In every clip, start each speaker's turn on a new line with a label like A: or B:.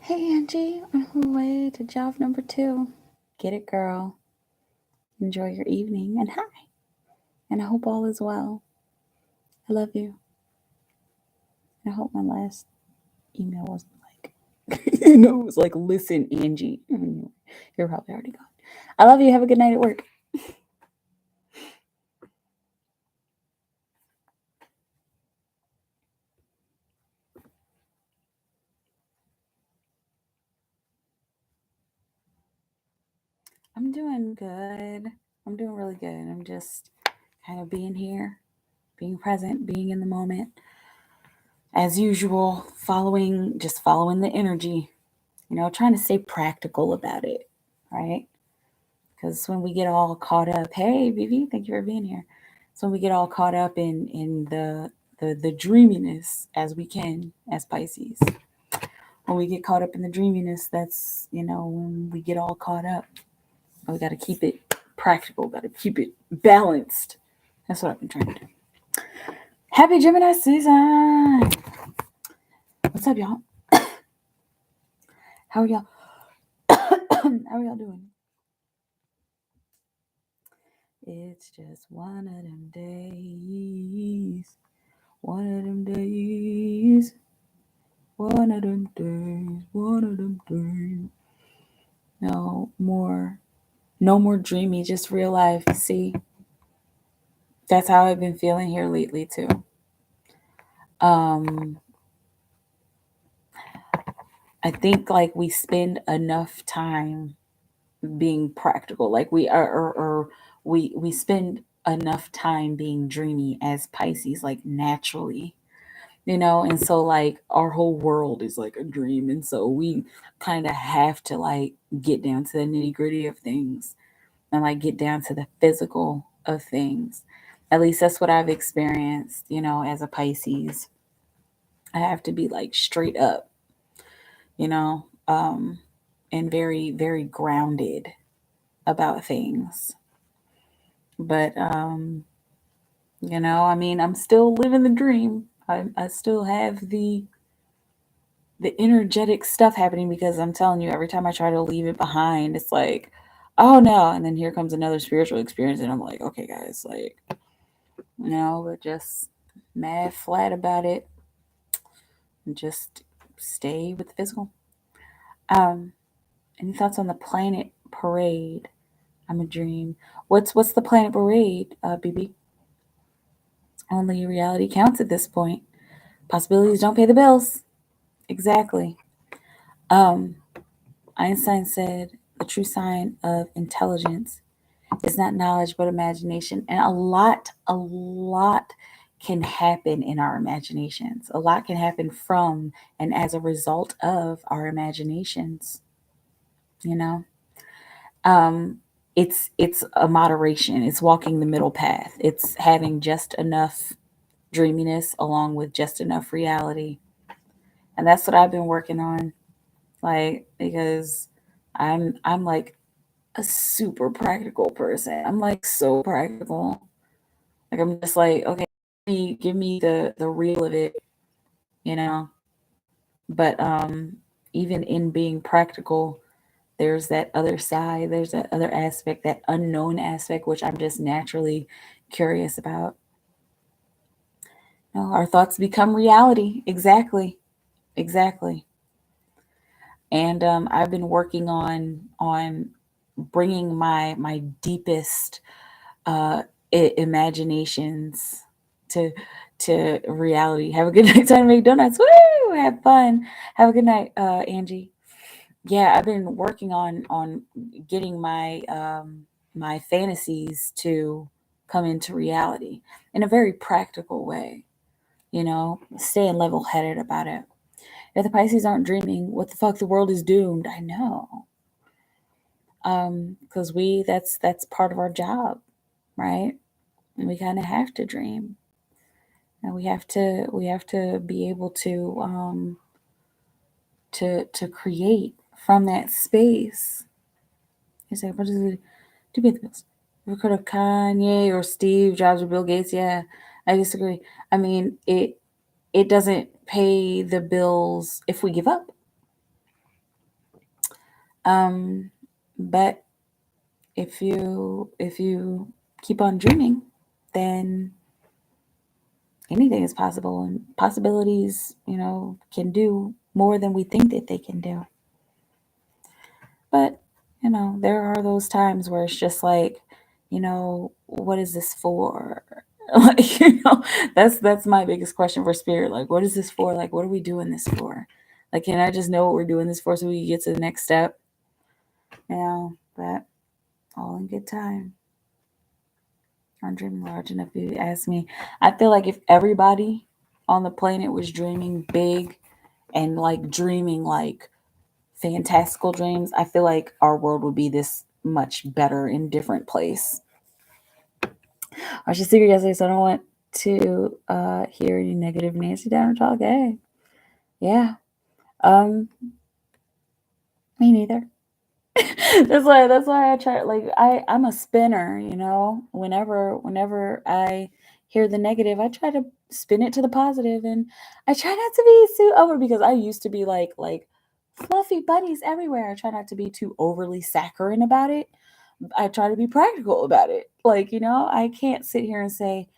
A: Hey Angie, on her way to job number 2. Get it, girl. Enjoy your evening, and hi. And I hope all is well. I love you. And I hope my last email wasn't like, it was like, listen, Angie. You're probably already gone. I love you. Have a good night at work. I'm doing good. I'm doing really good. I'm just kind of being here, being present, being in the moment. As usual, following the energy, trying to stay practical about it, right? Because when we get all caught up, hey, Vivi, thank you for being here. So when we get all caught up in the dreaminess as we can as Pisces, when we get caught up in the dreaminess, that's when we get all caught up. We got to keep it practical, got to keep it balanced. That's what I've been trying to do. Happy Gemini season! What's up, y'all? How are y'all? How are y'all doing? It's just one of them days. One of them days. One of them days. One of them days. No more dreamy, just real life. See, that's how I've been feeling here lately too. I think like we spend enough time being practical, like we are, or we spend enough time being dreamy as Pisces, like naturally, and so like our whole world is like a dream, and so we kind of have to like get down to the nitty gritty of things and like get down to the physical of things. At least that's what I've experienced, as a Pisces. I have to be like straight up, you know, um, and very, very grounded about things. But, I mean, I'm still living the dream. I still have the energetic stuff happening because I'm telling you, every time I try to leave it behind, it's like, oh no. And then here comes another spiritual experience. And I'm like, okay, guys, like, but just mad flat about it and just stay with the physical. Um, any thoughts on the planet parade? I'm a dream. What's the planet parade, BB? Only reality counts at this point. Possibilities don't pay the bills. Exactly. Um, Einstein said the true sign of intelligence is not knowledge but imagination. And a lot can happen in our imaginations. A lot can happen from and as a result of our imaginations, you know? Um, it's a moderation. It's walking the middle path. It's having just enough dreaminess along with just enough reality. And that's what I've been working on. Like, because I'm like a super practical person. I'm like so practical. Like I'm just like, okay, give me the real of it, you know. But even in being practical, there's that other side, there's that other aspect, that unknown aspect, which I'm just naturally curious about. Our thoughts become reality. Exactly. Exactly. And I've been working on bringing my deepest imaginations to reality. Have a good night, time to make donuts. Woo! Have fun. Have a good night, Angie. Yeah, I've been working on getting my fantasies to come into reality in a very practical way. Staying level headed about it. If the Pisces aren't dreaming, what the fuck? The world is doomed. I know. Because that's part of our job, right? And we kind of have to dream, and we have to be able to create from that space. You say, what does it do? Pay the bills. We could have Kanye or Steve Jobs or Bill Gates. Yeah, I disagree. I mean, it doesn't pay the bills if we give up. But if you keep on dreaming, then anything is possible, and possibilities, can do more than we think that they can do. But, there are those times where it's just like, what is this for? Like, that's my biggest question for spirit. Like, what is this for? Like, what are we doing this for? Like, can I just know what we're doing this for so we can get to the next step? But all in good time. I'm dreaming large enough. If you ask me, I feel like if everybody on the planet was dreaming big and like dreaming like fantastical dreams, I feel like our world would be this much better and different place. I should secret yesterday, so I don't want to hear any negative Nancy Downer talk. Hey, yeah, um, me neither. that's why I try. Like I'm a spinner, Whenever I hear the negative, I try to spin it to the positive, and I try not to be too over because I used to be like fluffy bunnies everywhere. I try not to be too overly saccharine about it. I try to be practical about it. Like, I can't sit here and say,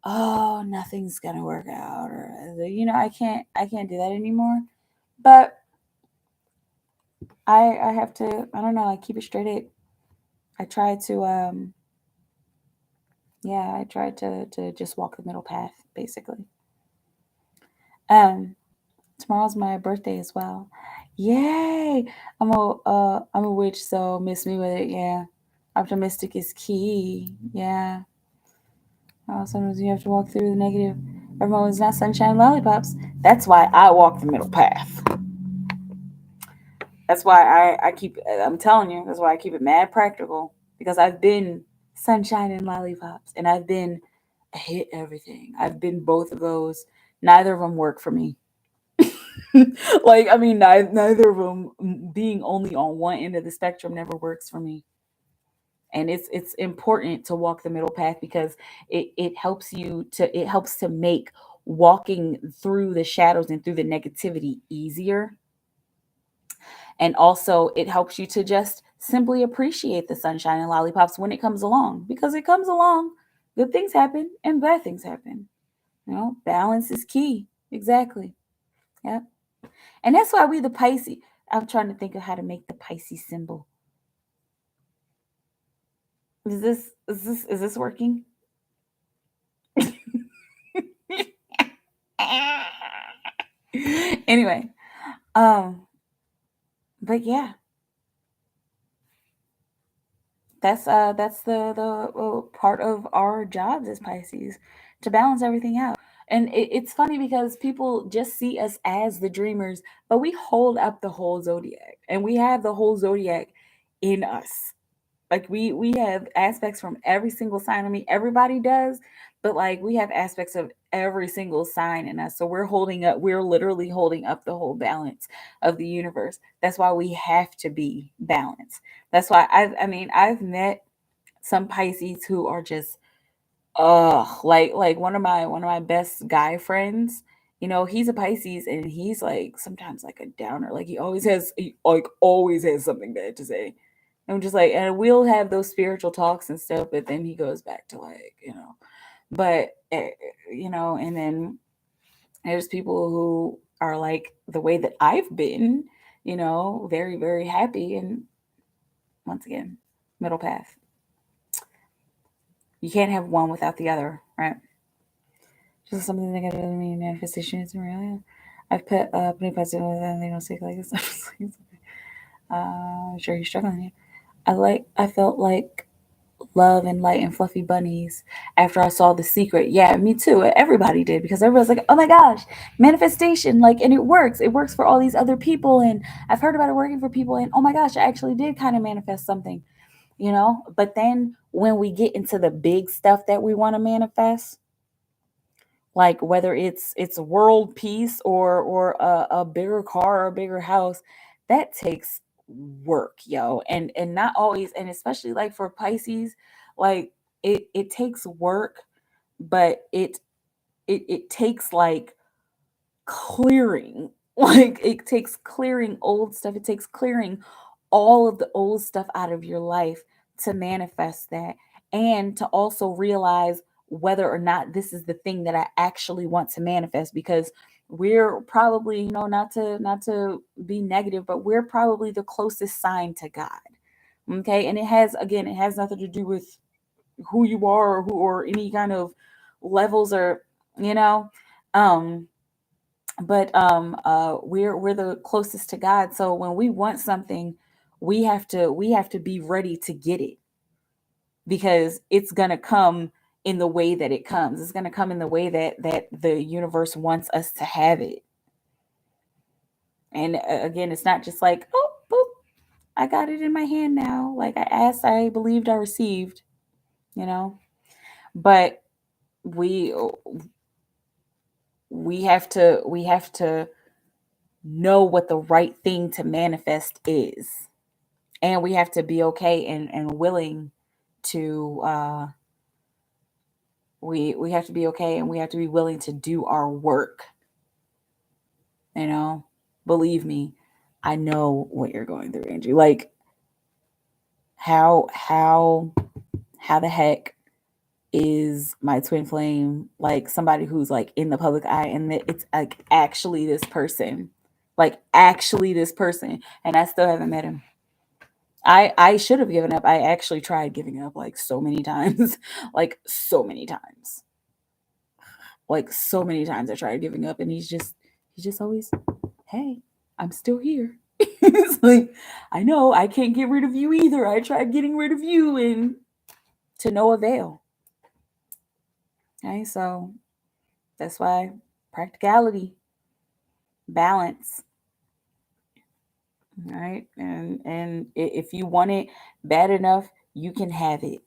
A: "Oh, nothing's gonna work out," or I can't do that anymore. But I have to. I don't know. I keep it straight. I try to yeah, I try to just walk the middle path, basically. Um, Tomorrow's my birthday as well. Yay! I'm a witch, so miss me with it. Yeah, optimistic is key. Yeah. Sometimes you have to walk through the negative. Everyone is not sunshine lollipops. That's why I walk the middle path. That's why I keep. I'm telling you. That's why I keep it mad practical because I've been sunshine and lollipops, and I've been I hate everything. I've been both of those. Neither of them work for me. Like, I mean, neither of them being only on one end of the spectrum never works for me. And it's important to walk the middle path because it helps to make walking through the shadows and through the negativity easier. And also, it helps you to just simply appreciate the sunshine and lollipops when it comes along because it comes along. Good things happen and bad things happen. Balance is key. Exactly. Yep. And that's why we the Pisces. I'm trying to think of how to make the Pisces symbol. Is this working? Anyway, um, but yeah, that's the part of our jobs as Pisces to balance everything out. And it's funny because people just see us as the dreamers, but we hold up the whole zodiac, and we have the whole zodiac in us. Like we have aspects from every single sign. I mean, everybody does, but like we have aspects of every single sign in us. So we're literally holding up the whole balance of the universe. That's why we have to be balanced. That's why I mean, I've met some Pisces who are just like one of my best guy friends. He's a Pisces, and he's like sometimes like a downer. Like he always has something bad to say. I'm just like, and we'll have those spiritual talks and stuff, but then he goes back to but and then there's people who are like the way that I've been, very, very happy. And once again, middle path. You can't have one without the other, right? Just something that doesn't mean manifestation isn't real. I've put putting positive and they don't say like this. I'm sure you're struggling here. I felt like love and light and fluffy bunnies after I saw The Secret. Yeah, me too. Everybody did because everybody's like, "Oh my gosh, manifestation!" Like, and it works. It works for all these other people, and I've heard about it working for people. And oh my gosh, I actually did kind of manifest something, But then when we get into the big stuff that we want to manifest, like whether it's world peace or a bigger car or a bigger house, that takes work, yo. And not always, and especially like for Pisces, like it takes work, but it takes like clearing. Like it takes clearing old stuff, it takes clearing all of the old stuff out of your life to manifest that, and to also realize whether or not this is the thing that I actually want to manifest. Because we're probably, not to be negative, but we're probably the closest sign to God. Okay? And it has nothing to do with who you are, or any kind of levels, or you know um but we're the closest to God. So when we want something, we have to be ready to get it, because it's going to come in the way that it comes. It's going to come in the way that the universe wants us to have it. And again, it's not just like, oh, boop, I got it in my hand now. Like I asked, I believed, I received, you know. But we we have to know what the right thing to manifest is, and we have to be okay and willing to we have to be okay, and we have to be willing to do our work. you know Believe me, I know what you're going through, Angie. Like, how the heck is my twin flame like somebody who's like in the public eye, and that it's like actually this person, and I still haven't met him. I should have given up. I actually tried giving up like so many times. Like so many times. Like so many times I tried giving up, and he's just always, "Hey, I'm still here." It's like, "I know, I can't get rid of you either. I tried getting rid of you, and to no avail." Okay, so that's why practicality, balance, right? And if you want it bad enough, you can have it.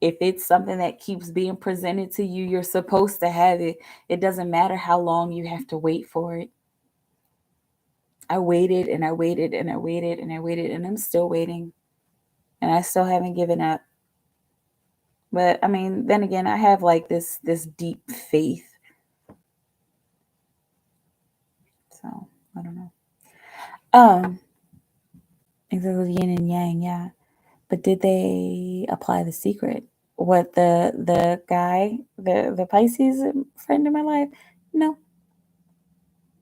A: If it's something that keeps being presented to you, you're supposed to have it. It doesn't matter how long you have to wait for it. I waited and I waited and I waited and I waited, and I'm still waiting, and I still haven't given up. But I mean, then again, I have like this deep faith. So I don't know. Um, exactly, yin and yang, yeah. But did they apply the secret? What, the guy, the Pisces friend in my life? No.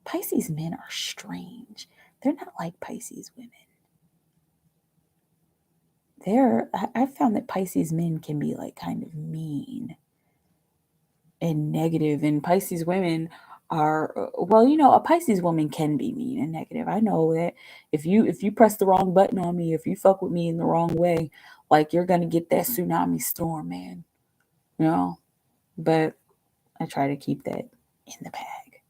A: Pisces men are strange. They're not like Pisces women. I found that Pisces men can be like kind of mean and negative, and Pisces women are, well, a Pisces woman can be mean and negative. I know that if you press the wrong button on me, if you fuck with me in the wrong way, like, you're gonna get that tsunami storm, man. You know, but I try to keep that in the bag.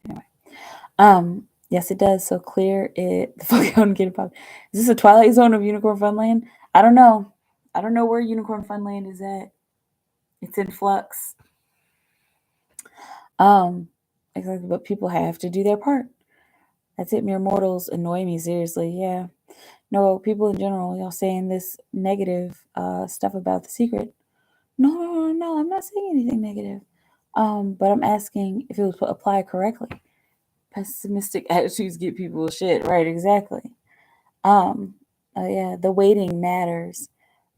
A: Anyway, yes, it does. So clear it the fuck out and get it pop. Is this a Twilight Zone of Unicorn Funland? I don't know. I don't know where Unicorn Funland is at. It's in flux. Um, exactly. But people have to do their part. That's it. Mere mortals annoy me, seriously. Yeah. No, people in general, y'all saying this negative stuff about the secret. No, no, no, no. I'm not saying anything negative. But I'm asking if it was applied correctly. Pessimistic attitudes get people shit. Right, exactly. Yeah, the waiting matters.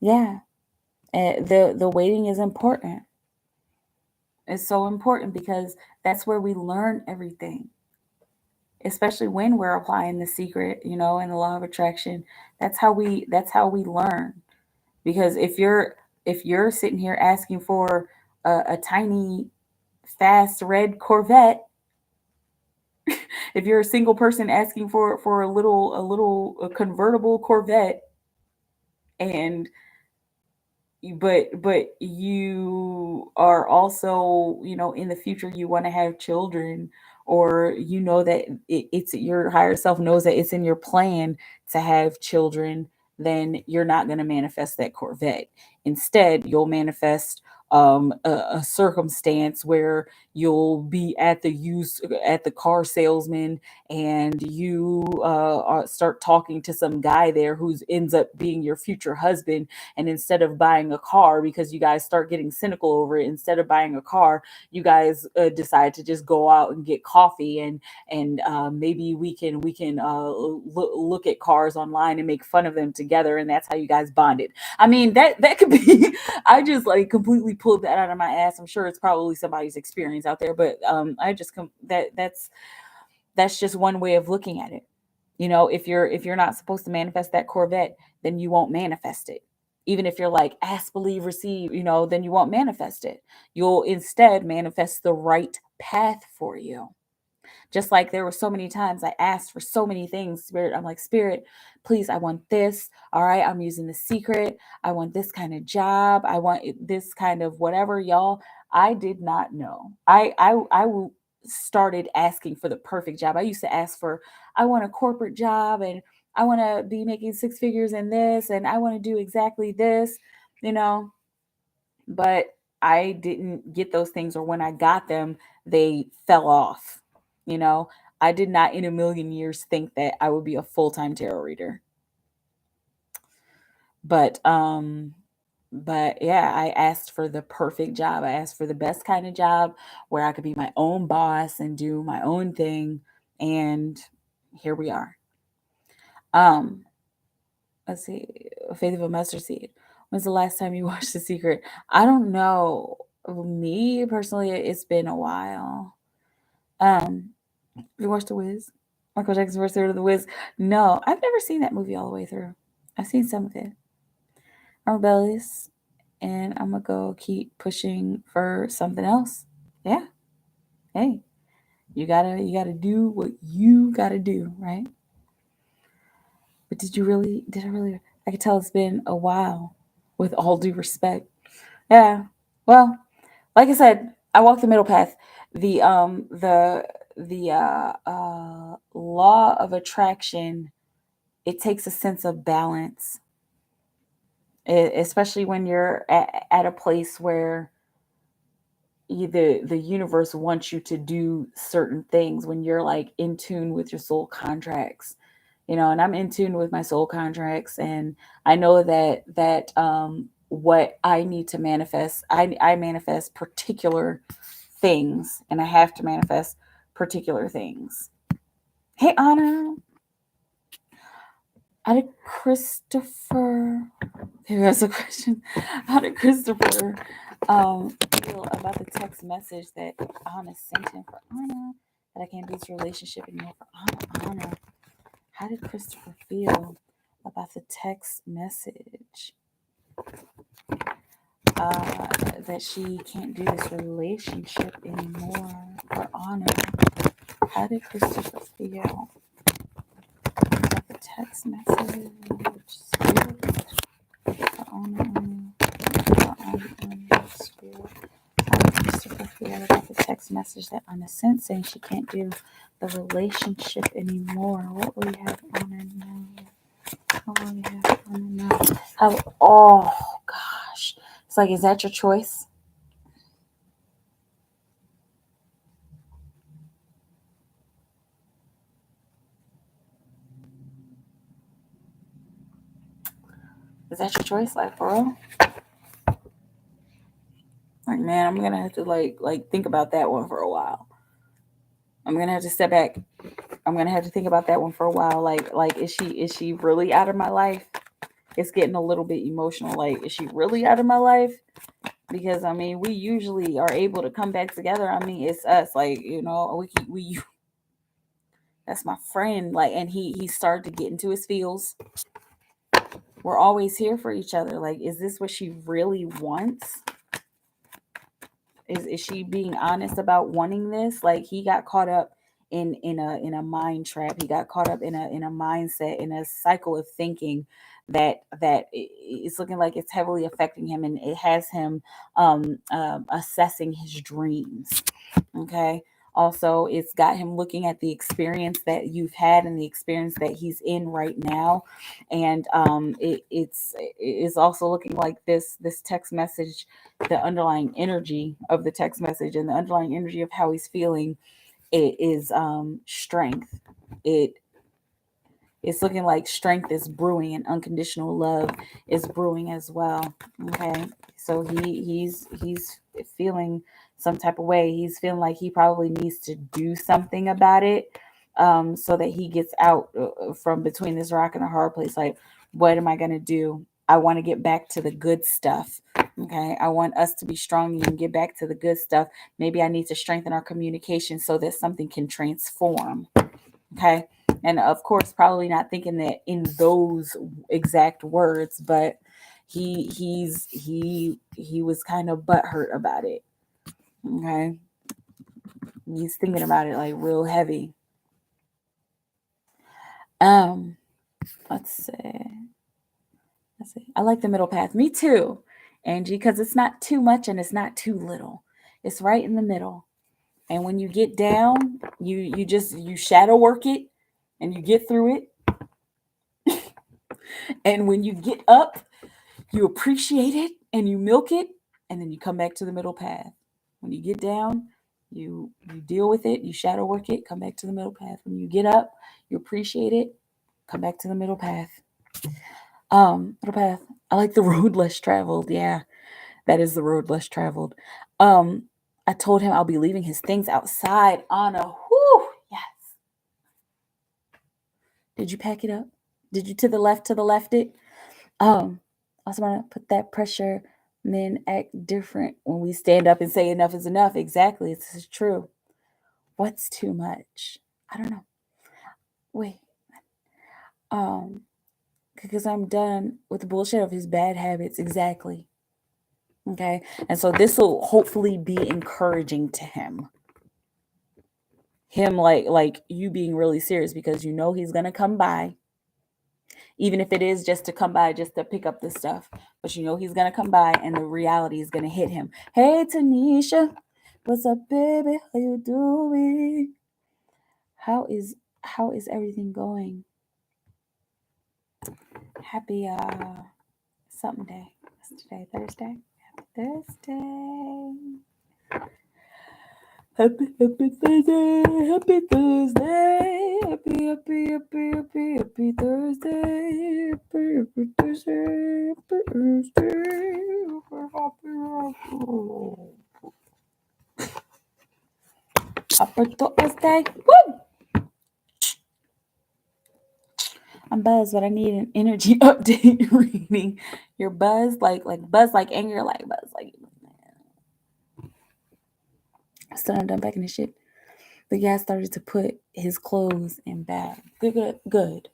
A: Yeah. The waiting is important. It's so important because that's where we learn everything. Especially when we're applying the secret, and the law of attraction. That's how we learn. Because if you're sitting here asking for a tiny fast red Corvette, if you're a single person asking for a convertible Corvette, and but you are also, in the future you want to have children, or that it's your higher self knows that it's in your plan to have children, then you're not going to manifest that Corvette. Instead, you'll manifest a circumstance where you'll be at the car salesman, and you start talking to some guy there who ends up being your future husband, and instead of buying a car, because you guys start getting cynical over it, instead of buying a car, you guys decide to just go out and get coffee, and maybe we can look at cars online and make fun of them together, and that's how you guys bonded. I mean, that could be. I just like completely pulled that out of my ass. I'm sure it's probably somebody's experience out there, but I just that's just one way of looking at it. If you're not supposed to manifest that Corvette, then you won't manifest it. Even if you're like ask, believe, receive, then you won't manifest it. You'll instead manifest the right path for you. Just like there were so many times I asked for so many things, Spirit. I'm like, Spirit, please, I want this. All right, I'm using the secret. I want this kind of job. I want this kind of whatever, y'all. I did not know. I started asking for the perfect job. I used to ask for, I want a corporate job, and I want to be making six figures in this, and I want to do exactly this, you know but I didn't get those things, or when I got them, they fell off. You know, I did not in a million years think that I would be a full-time tarot reader. But but yeah, I asked for the perfect job. I asked for the best kind of job where I could be my own boss and do my own thing, and here we are. Um let's see. Faith of a mustard seed. When's the last time you watched The Secret? I don't know. Me personally, it's been a while. Have you watched The Wiz? Michael Jackson's first third of The Wiz? No, I've never seen that movie all the way through. I've seen some of it. I'm rebellious, and I'm gonna go keep pushing for something else. Yeah. Hey, you gotta do what you gotta do, right? But did I really? I could tell it's been a while, with all due respect. Yeah. Well, like I said, I walk the middle path. The law of attraction, it takes a sense of balance, especially when you're at a place where the universe wants you to do certain things, when you're like in tune with your soul contracts. And I'm in tune with my soul contracts, and I know that what I need to manifest, I manifest particular things, and I have to manifest particular things. Hey, Anna. How did Christopher? Maybe that's a question. How did Christopher feel about the text message that Anna sent him for Anna? That I can't be his relationship anymore for Anna. How did Christopher feel about the text message that she can't do this relationship anymore for Anna? How did Christopher feel about the text message? Spirit for Anna. Spirit. How did Christopher feel about the text message that Anna sent saying she can't do the relationship anymore? What will you have Anna know? What will you have Anna know? Oh gosh. It's like, is that your choice? Is that your choice? Like, for real? Like, man, I'm gonna have to like think about that one for a while. I'm gonna have to step back. I'm gonna have to think about that one for a while. Like, is she really out of my life? It's getting a little bit emotional. Like, is she really out of my life? Because I mean, we usually are able to come back together. I mean, it's us. Like, we that's my friend. Like, and he started to get into his feels. We're always here for each other. Like, is this what she really wants? Is she being honest about wanting this? Like, he got caught up in a mind trap. He got caught up in a mindset, in a cycle of thinking that it's looking like it's heavily affecting him, and it has him assessing his dreams. Okay. Also, it's got him looking at the experience that you've had and the experience that he's in right now. And it's also looking like this text message, the underlying energy of the text message and the underlying energy of how he's feeling, it is strength. It's looking like strength is brewing and unconditional love is brewing as well. Okay. So he's feeling some type of way. He's feeling like he probably needs to do something about it, so that he gets out from between this rock and a hard place. Like, what am I going to do? I want to get back to the good stuff. Okay. I want us to be strong and get back to the good stuff. Maybe I need to strengthen our communication so that something can transform. Okay. And of course, probably not thinking that in those exact words, but he was kind of butthurt about it. Okay. He's thinking about it like real heavy. Um, let's see. Let's see. I like the middle path. Me too, Angie, because it's not too much and it's not too little. It's right in the middle. And when you get down, you shadow work it and you get through it. And when you get up, you appreciate it and you milk it, and then you come back to the middle path. When you get down, you deal with it, you shadow work it, come back to the middle path. When you get up, you appreciate it, come back to the middle path. Middle path. I like the road less traveled. Yeah, that is the road less traveled. I told him I'll be leaving his things outside. Anna, whoo, yes. Did you pack it up? Did you to the left it? I also want to put that pressure. Men act different when we stand up and say enough is enough. Exactly. This is true. What's too much? I don't know. Wait. Because I'm done with the bullshit of his bad habits. Exactly. Okay. And so this will hopefully be encouraging to him. Him like you being really serious, because you know he's gonna come by. Even if it is just to come by, just to pick up the stuff. But you know he's going to come by and the reality is going to hit him. Hey, Tanisha. What's up, baby? How you doing? How is everything going? Happy something day. What's today? Thursday? Happy Thursday. Happy Thursday, happy Thursday, happy Thursday, happy Thursday, happy Thursday. Woo! I'm buzzed, but I need an energy update reading. You're buzzed, like buzz, like anger, like buzz, like. Still not done packing his shit. The guy started to put his clothes in bag. Good.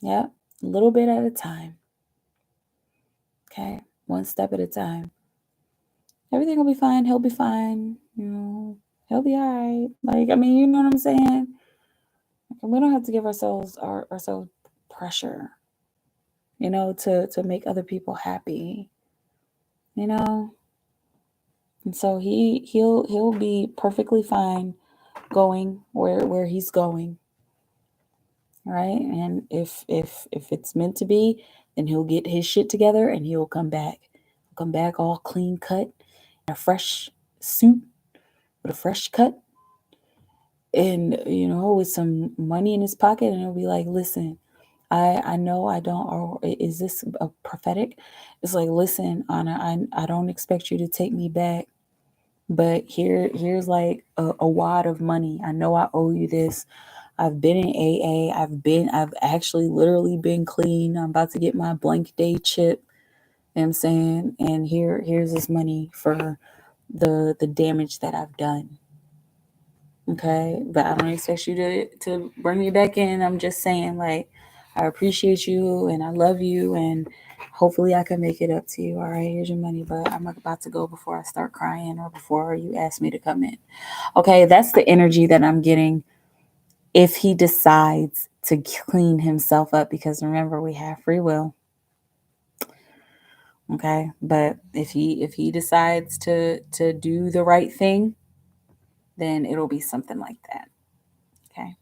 A: Yeah, a little bit at a time. Okay, one step at a time. Everything will be fine. He'll be fine. You know, he'll be all right. Like, I mean, you know what I'm saying? We don't have to give ourselves pressure, you know, to make other people happy, you know. And so he'll be perfectly fine going where he's going. Right? And if it's meant to be, then he'll get his shit together and he'll come back. He'll come back all clean cut, in a fresh suit with a fresh cut, and you know, with some money in his pocket, and he'll be like, listen, I know I don't, or is this a prophetic? It's like, listen, Anna, I don't expect you to take me back, but here's like a wad of money. I know I owe you this. I've been in AA. I've actually literally been clean. I'm about to get my blank day chip. You know what I'm saying? And here's this money for the damage that I've done. Okay. But I don't expect you to bring me back in. I'm just saying, like, I appreciate you and I love you, and hopefully I can make it up to you. All right, here's your money, but I'm about to go before I start crying or before you ask me to come in. Okay, that's the energy that I'm getting if he decides to clean himself up, because remember, we have free will. Okay, but if he decides to do the right thing, then it'll be something like that. Okay.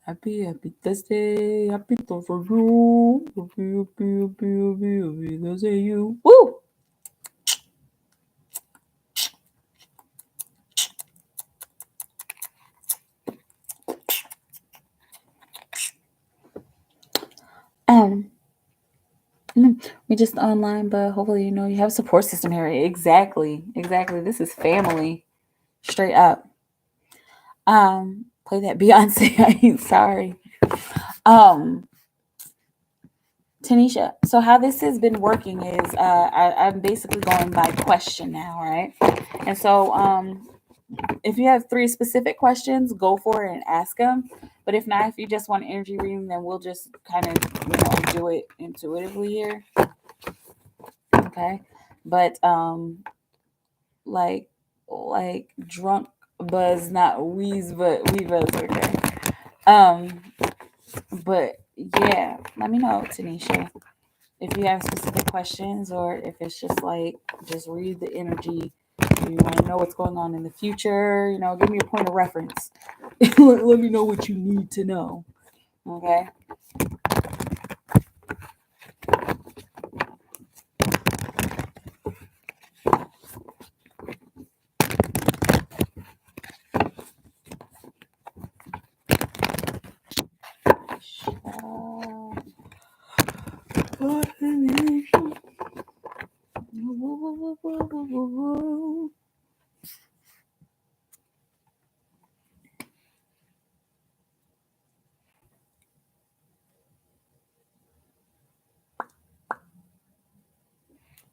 A: Happy Thursday. Happy Thursday. Happy Thursday, you. Woo! We just online, but hopefully you have a support system here. Exactly. This is family, straight up. Play that Beyonce. I ain't sorry. Tanisha, so how this has been working is I'm basically going by question now, right? And so if you have 3 specific questions, go for it and ask them. But if not, if you just want an energy reading, then we'll just kind of do it intuitively here. Okay. But like drunk buzz, not wheeze, but we buzz, okay. But yeah, let me know, Tanisha, if you have specific questions or if it's just just read the energy. You want to know what's going on in the future, give me your point of reference. Let me know what you need to know. Okay.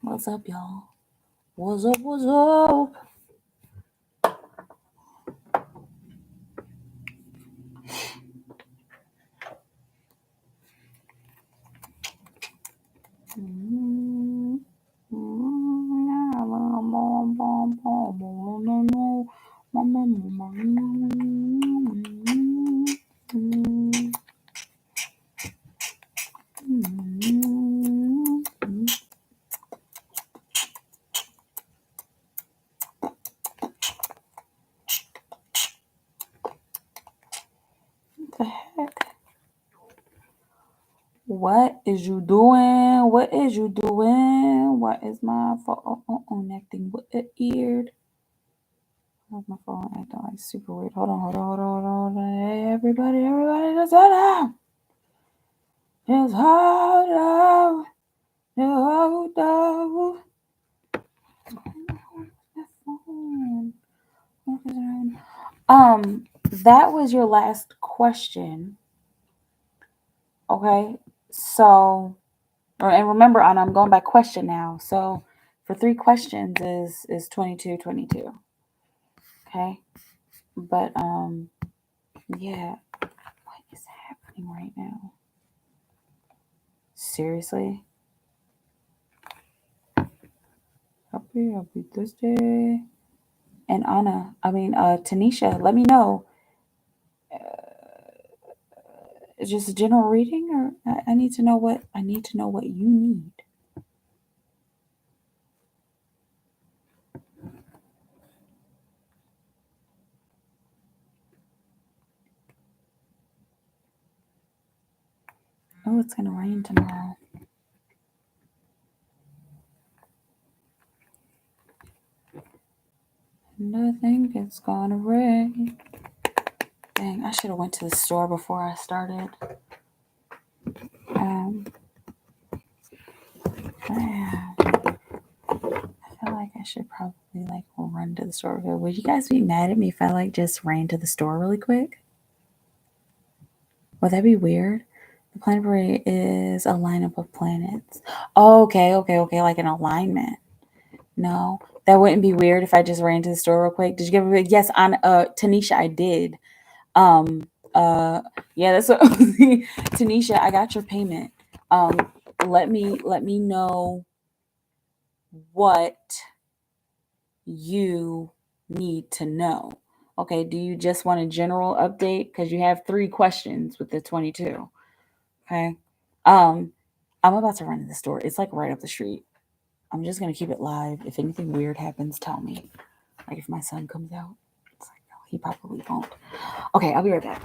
A: What's up, y'all? What's up? What's up? The heck? What is you doing? What is you doing? What is my phone acting weird? Why's my phone acting like super weird? Hold on. Hey, everybody, just hold on. Just hold on. Just hold on. That was your last question. Okay, so, and remember, Anna, I'm going by question now. So, for 3 questions is 22. Okay, but yeah, what is happening right now? Seriously? Happy Thursday. And Anna, Tanisha, let me know. Just a general reading, or I need to know what you need. Oh, it's gonna rain tomorrow. And I think it's gonna rain. Dang, I should have went to the store before I started. I feel like I should probably run to the store. Would you guys be mad at me if I just ran to the store really quick? Would that be weird? The planetary is a lineup of planets. Oh, okay, like an alignment. No, that wouldn't be weird if I just ran to the store real quick. Did you give a big yes on Tanisha? I did. Yeah, that's what Tanisha, I got your payment. Let me know what you need to know. Okay, do you just want a general update? Because you have 3 questions with the 22. Okay. I'm about to run to the store. It's right up the street. I'm just gonna keep it live. If anything weird happens, tell me. Like if my son comes out, it's like, no, he probably won't. Okay, I'll be right back.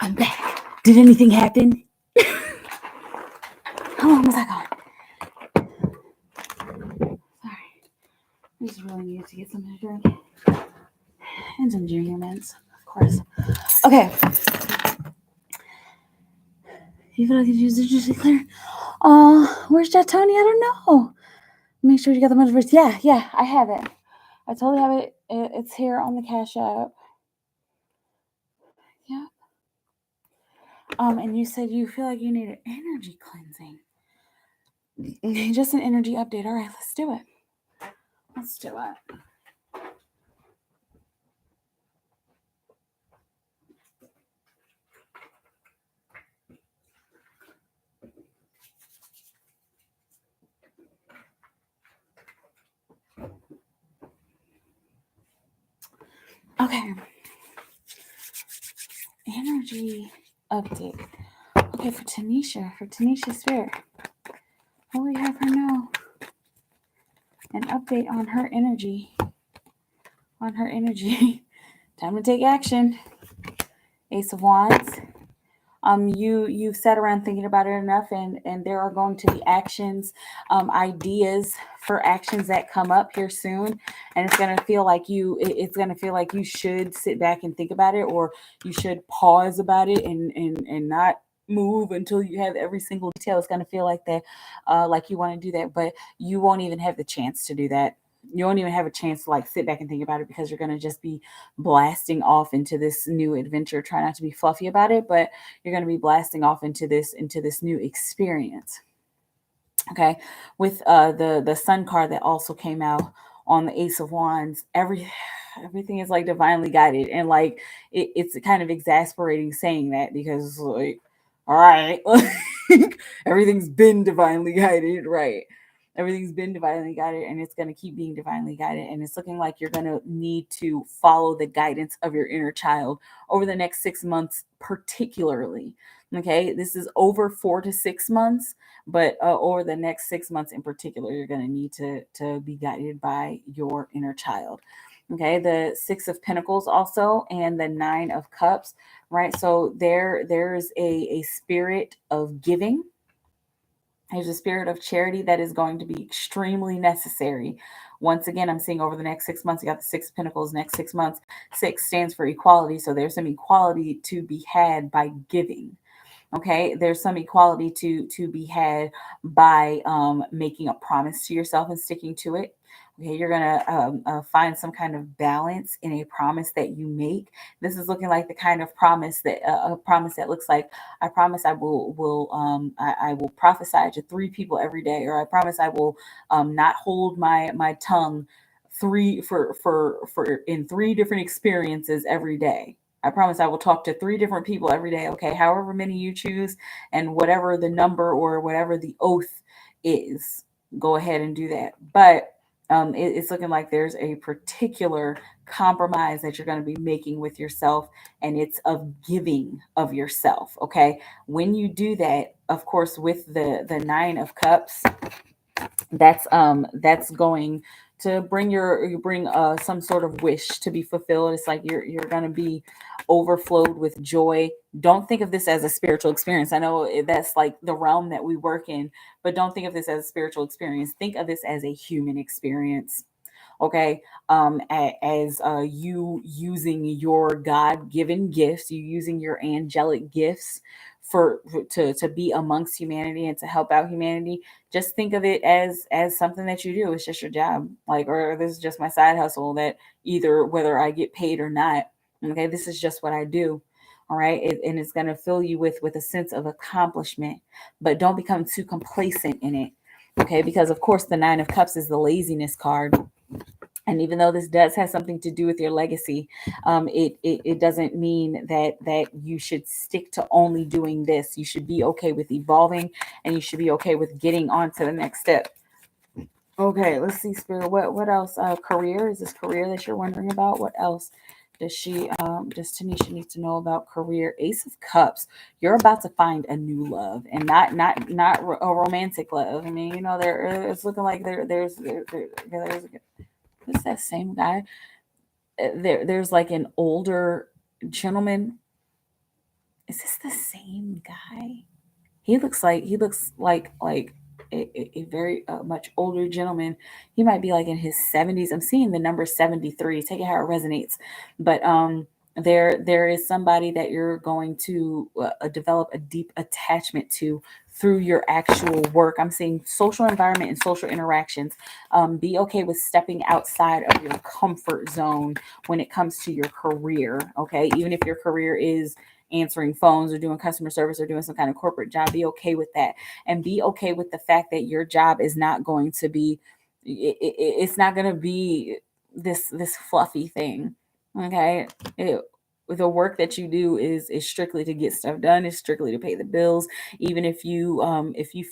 A: I'm back. Did anything happen? How long was I gone? Sorry. I just really needed to get something to drink. And some junior mints, of course. Okay. You feel like you use it just clear? Where's that Tony? I don't know. Make sure you got the money first. Yeah, I have it. I totally have it. It's here on the Cash App. Yeah. And you said you feel like you need an energy cleansing. Just an energy update. All right, let's do it. Let's do it. Okay. Energy update. Okay, for Tanisha Spirit. What do we have her know? An update on her energy. Time to take action. Ace of Wands. You've sat around thinking about it enough, and there are going to be actions, ideas for actions that come up here soon, and it's gonna feel like you should sit back and think about it, or you should pause about it and not move until you have every single detail. It's gonna feel like that, like you want to do that, but you won't even have the chance to do that. You won't even have a chance to like sit back and think about it, because you're going to just be blasting off into this new adventure. Try not to be fluffy about it, but you're going to be blasting off into this new experience. Okay, with the Sun card that also came out on the Ace of Wands, everything is like divinely guided, and like it's kind of exasperating saying that, because like, all right, everything's been divinely guided, right? Everything's been divinely guided, and it's going to keep being divinely guided, and it's looking like you're going to need to follow the guidance of your inner child over the next 6 months, particularly. Okay, this is over 4 to 6 months, but over the next 6 months in particular, you're going to need to be guided by your inner child. Okay, the Six of Pentacles also, and the Nine of Cups, right? So there's a spirit of giving. There's a spirit of charity that is going to be extremely necessary. Once again, I'm seeing over the next 6 months, you got the Six of Pentacles, next 6 months. 6 stands for equality. So there's some equality to be had by giving. Okay, there's some equality to be had by making a promise to yourself and sticking to it. Okay, you're gonna find some kind of balance in a promise that you make. This is looking like the kind of promise that a promise that looks like, I promise I will prophesy to 3 people every day, or I promise I will not hold my tongue three for in 3 different experiences every day. I promise I will talk to 3 different people every day. Okay, however many you choose, and whatever the number or whatever the oath is, go ahead and do that. But it's looking like there's a particular compromise that you're going to be making with yourself, and it's of giving of yourself. Okay, when you do that, of course, with the Nine of Cups, that's going to bring some sort of wish to be fulfilled. It's like you're going to be overflowed with joy. Don't think of this as a spiritual experience. I know that's like the realm that we work in, but don't think of this as a spiritual experience. Think of this as a human experience. Okay, as you using your God-given gifts, you using your angelic gifts to be amongst humanity and to help out humanity. Just think of it as something that you do. It's just your job, like, or this is just my side hustle, that either whether I get paid or not, okay, this is just what I do. All right, and it's going to fill you with a sense of accomplishment, but don't become too complacent in it. Okay, because of course the Nine of Cups is the laziness card, and even though this does have something to do with your legacy, it doesn't mean that you should stick to only doing this. You should be okay with evolving, and you should be okay with getting on to the next step. Okay, let's see, Spirit. What else? Career. Is this career that you're wondering about? What else does Tanisha need to know about career? Ace of Cups. You're about to find a new love, and not a romantic love. I mean, it's looking like there's it's that same guy. There's like an older gentleman is this the same guy? He looks like a very much older gentleman. He might be like in his 70s. I'm seeing the number 73. Take it how it resonates. But there is somebody that you're going to develop a deep attachment to through your actual work. I'm seeing social environment and social interactions. Be okay with stepping outside of your comfort zone when it comes to your career. Okay, even if your career is answering phones or doing customer service or doing some kind of corporate job, be okay with that, and be okay with the fact that your job is not going to be it's not going to be this fluffy thing. Okay, it, the work that you do is strictly to get stuff done, is strictly to pay the bills. Even if you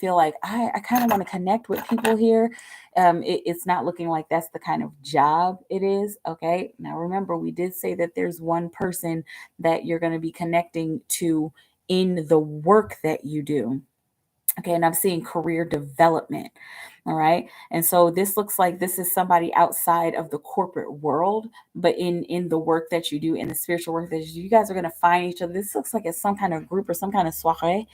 A: feel like I kind of want to connect with people here, it's not looking like that's the kind of job it is. Okay, now remember, we did say that there's one person that you're going to be connecting to in the work that you do. Okay, and I'm seeing career development. All right. And so this looks like this is somebody outside of the corporate world, but in the work that you do, in the spiritual work that you do, you guys are going to find each other. This looks like it's some kind of group or some kind of soiree,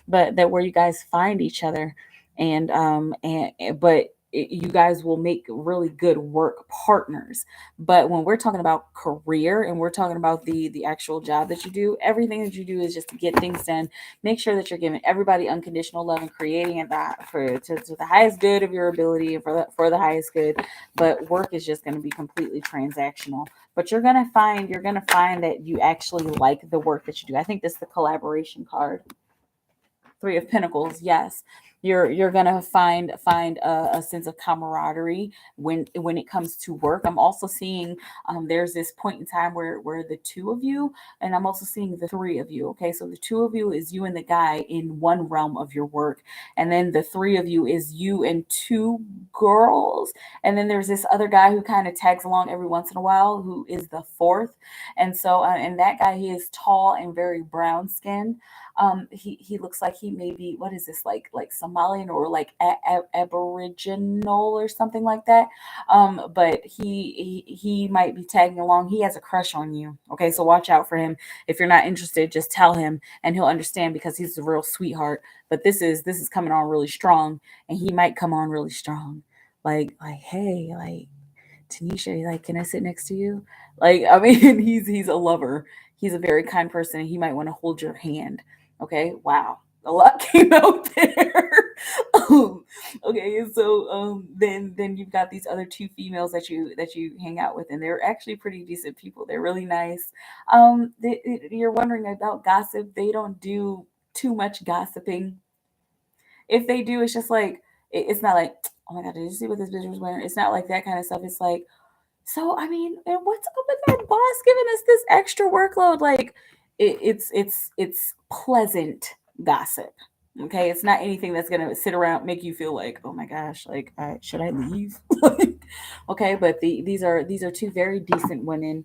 A: but that where you guys find each other, but you guys will make really good work partners. But when we're talking about career and we're talking about the actual job that you do, everything that you do is just to get things done. Make sure that you're giving everybody unconditional love and creating it that to the highest good of your ability and for the highest good. But work is just going to be completely transactional. But you're gonna find that you actually like the work that you do. I think this is the collaboration card. Three of Pentacles, yes. You're gonna find a sense of camaraderie when it comes to work. I'm also seeing there's this point in time where the two of you, and I'm also seeing the three of you. Okay, so the two of you is you and the guy in one realm of your work, and then the three of you is you and two girls, and then there's this other guy who kind of tags along every once in a while, who is the fourth. And so and that guy, he is tall and very brown skinned. He looks like he may be, what is this, like Somalian or like Aboriginal or something like that. But he might be tagging along. He has a crush on you. Okay, so watch out for him. If you're not interested, just tell him and he'll understand, because he's a real sweetheart. But this is coming on really strong, and he might come on really strong. Like hey, like Tanisha, like, can I sit next to you? Like, I mean, he's a lover. He's a very kind person, and he might want to hold your hand. Okay, wow, a lot came out there. Okay, and so then you've got these other two females that you hang out with, and they're actually pretty decent people. They're really nice. You're wondering about gossip. They don't do too much gossiping. If they do, it's just like it's not like, oh my god, did you see what this bitch was wearing? It's not like that kind of stuff. It's like, so I mean, and what's up with our boss giving us this extra workload? Like, it's pleasant gossip. Okay, it's not anything that's gonna sit around make you feel like, oh my gosh, like, should I leave? Okay, but these are two very decent women.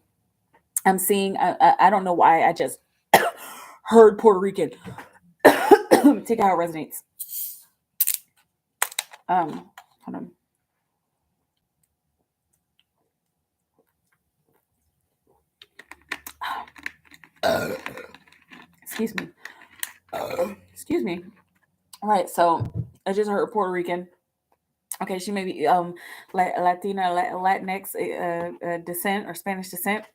A: I'm seeing. I don't know why I just heard Puerto Rican. Take out how it resonates. Hold on. Excuse me. Excuse me. All right, so I just heard Puerto Rican. Okay, she may be Latina, Latinx descent or Spanish descent.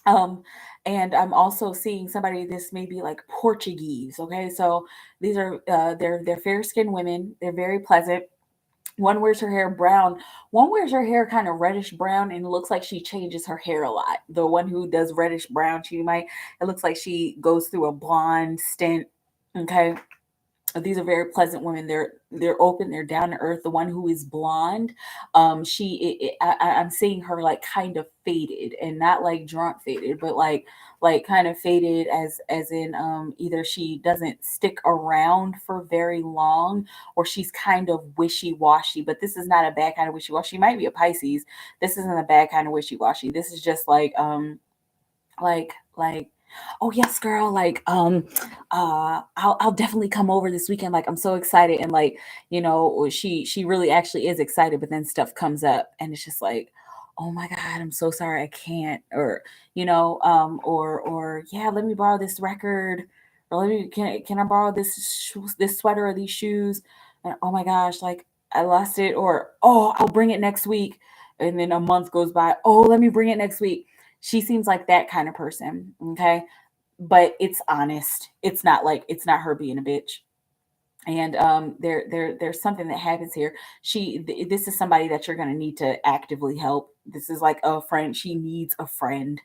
A: Um, and I'm also seeing somebody. This may be like Portuguese. Okay, so these are they're fair skinned women. They're very pleasant. One wears her hair brown. One wears her hair kind of reddish brown, and it looks like she changes her hair a lot. The one who does reddish brown, she might. It looks like she goes through a blonde stint. Okay, these are very pleasant women. They're open, they're down to earth. The one who is blonde, I'm seeing her like kind of faded, and not like drunk faded, but like kind of faded, as in either she doesn't stick around for very long, or she's kind of wishy-washy. But this is not a bad kind of wishy-washy. She might be a Pisces. This isn't a bad kind of wishy-washy. This is just like, oh yes, girl, like I'll definitely come over this weekend, like I'm so excited. And like, she really actually is excited, but then stuff comes up, and it's just like, oh my God, I'm so sorry, I can't, or or yeah, let me borrow this record, or let me can I borrow this sweater or these shoes, and oh my gosh, like I lost it, or oh, I'll bring it next week, and then a month goes by, oh, let me bring it next week. She seems like that kind of person, okay, but it's honest. It's not her being a bitch. And there's something that happens here. This is somebody that you're going to need to actively help. This is like a friend. She needs a friend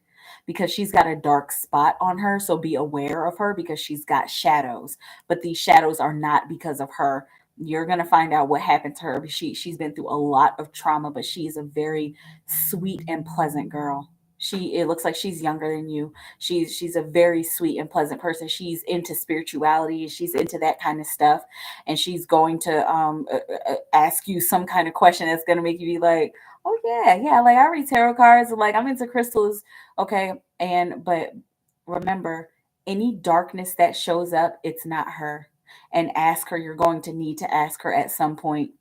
A: because she's got a dark spot on her, so be aware of her because she's got shadows, but these shadows are not because of her. You're going to find out what happened to her. She's been through a lot of trauma, but she is a very sweet and pleasant girl. It looks like she's younger than you. She's a very sweet and pleasant person. She's into spirituality, she's into that kind of stuff, and she's going to ask you some kind of question that's going to make you be like, oh yeah, yeah, like I read tarot cards, like I'm into crystals, okay. And but remember, any darkness that shows up, it's not her. And ask her. You're going to need to ask her at some point.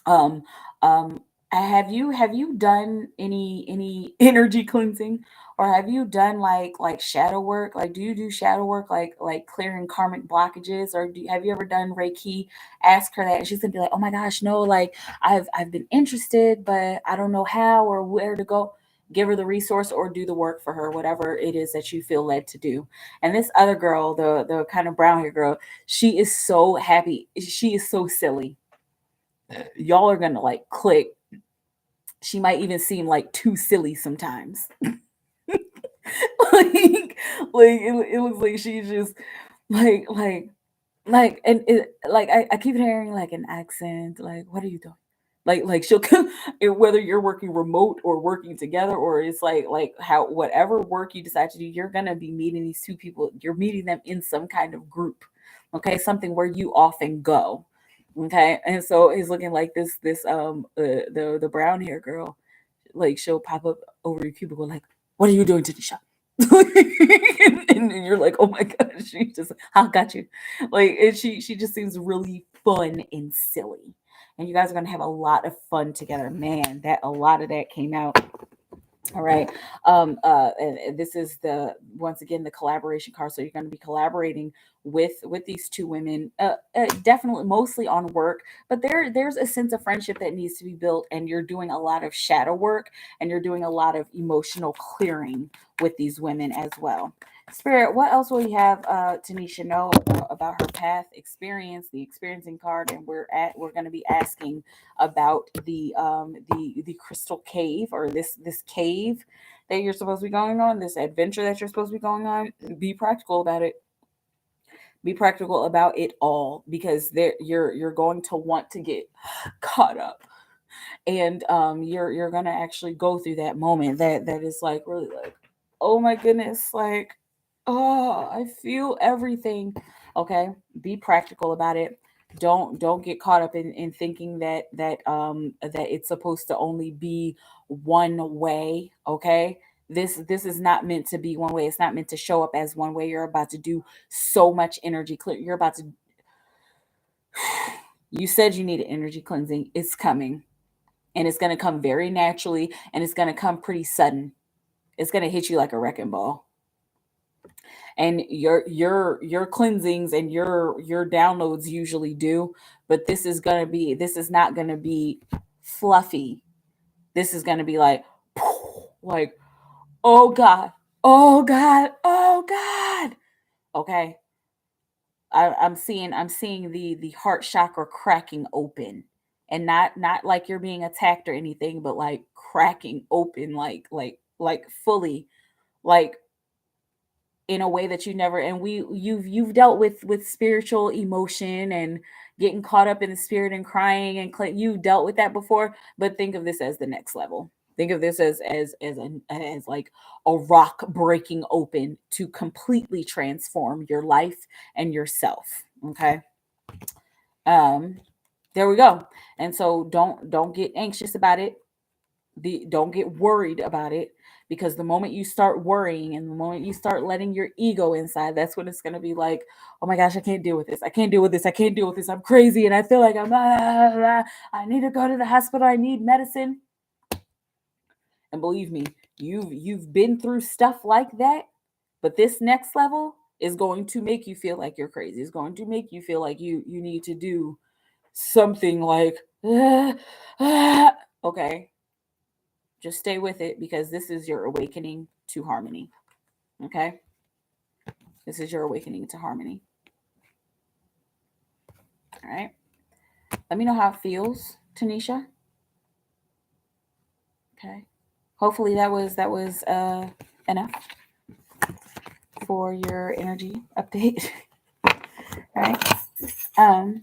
A: um um have you done any energy cleansing, or have you done like shadow work? Like, do you do shadow work, like clearing karmic blockages, or have you ever done reiki? Ask her that, and she's gonna be like, oh my gosh, no, like I've been interested, but I don't know how or where to go. Give her the resource or do the work for her, whatever it is that you feel led to do. And this other girl, the kind of brown hair girl, she is so happy, she is so silly. Y'all are gonna like click. She might even seem like too silly sometimes. It looks like she's just like like and I keep hearing like an accent. Like, what are you doing? Like she'll come, whether you're working remote or working together, or it's like how whatever work you decide to do, you're gonna be meeting these two people. You're meeting them in some kind of group, okay, something where you often go, okay. And so he's looking like the brown hair girl, like she'll pop up over your cubicle like, what are you doing to the shop? And you're like, oh my gosh, she just, I got you. Like, and she just seems really fun and silly. And you guys are gonna have a lot of fun together. Man, that a lot of that came out. All right. And this is the once again the collaboration card. So you're going to be collaborating with these two women, definitely mostly on work, but there's a sense of friendship that needs to be built, and you're doing a lot of shadow work, and you're doing a lot of emotional clearing with these women as well. Spirit, what else will you have Tanisha know about her path experience, the experiencing card, and we're going to be asking about the crystal cave, or this cave that you're supposed to be going on, this adventure that you're supposed to be going on. Be practical about it. Be practical about it all, because you're going to want to get caught up, and you're gonna actually go through that moment that is like really like, oh my goodness, like, oh, I feel everything. Okay, be practical about it. Don't get caught up in thinking that it's supposed to only be one way. Okay, this is not meant to be one way. It's not meant to show up as one way. You're about to do so much energy clear. You're about to, you said you needed energy cleansing. It's coming, and it's going to come very naturally, and it's going to come pretty sudden. It's going to hit you like a wrecking ball. And your cleansings and your downloads usually do, but this is not going to be fluffy. This is going to be like like, oh god, oh god, oh god. Okay, I'm seeing the heart chakra cracking open, and not like you're being attacked or anything, but like cracking open, like fully, like in a way that you never. And you've dealt with spiritual emotion and getting caught up in the spirit and crying and you dealt with that before, but think of this as the next level. Think of this as like a rock breaking open to completely transform your life and yourself. Okay. um there we go. And so don't get anxious about it. Don't get worried about it, because the moment you start worrying and the moment you start letting your ego inside, that's when it's going to be like, oh my gosh, I can't deal with this, I can't deal with this, I can't deal with this, I'm crazy, and I feel like I need to go to the hospital, I need medicine. And believe me, you've been through stuff like that, but this next level is going to make you feel like you're crazy. It's going to make you feel like you need to do something like okay. Just stay with it because this is your awakening to harmony. Okay? This is your awakening to harmony. All right? Let me know how it feels, Tanisha. Okay. Hopefully that was enough for your energy update. All right.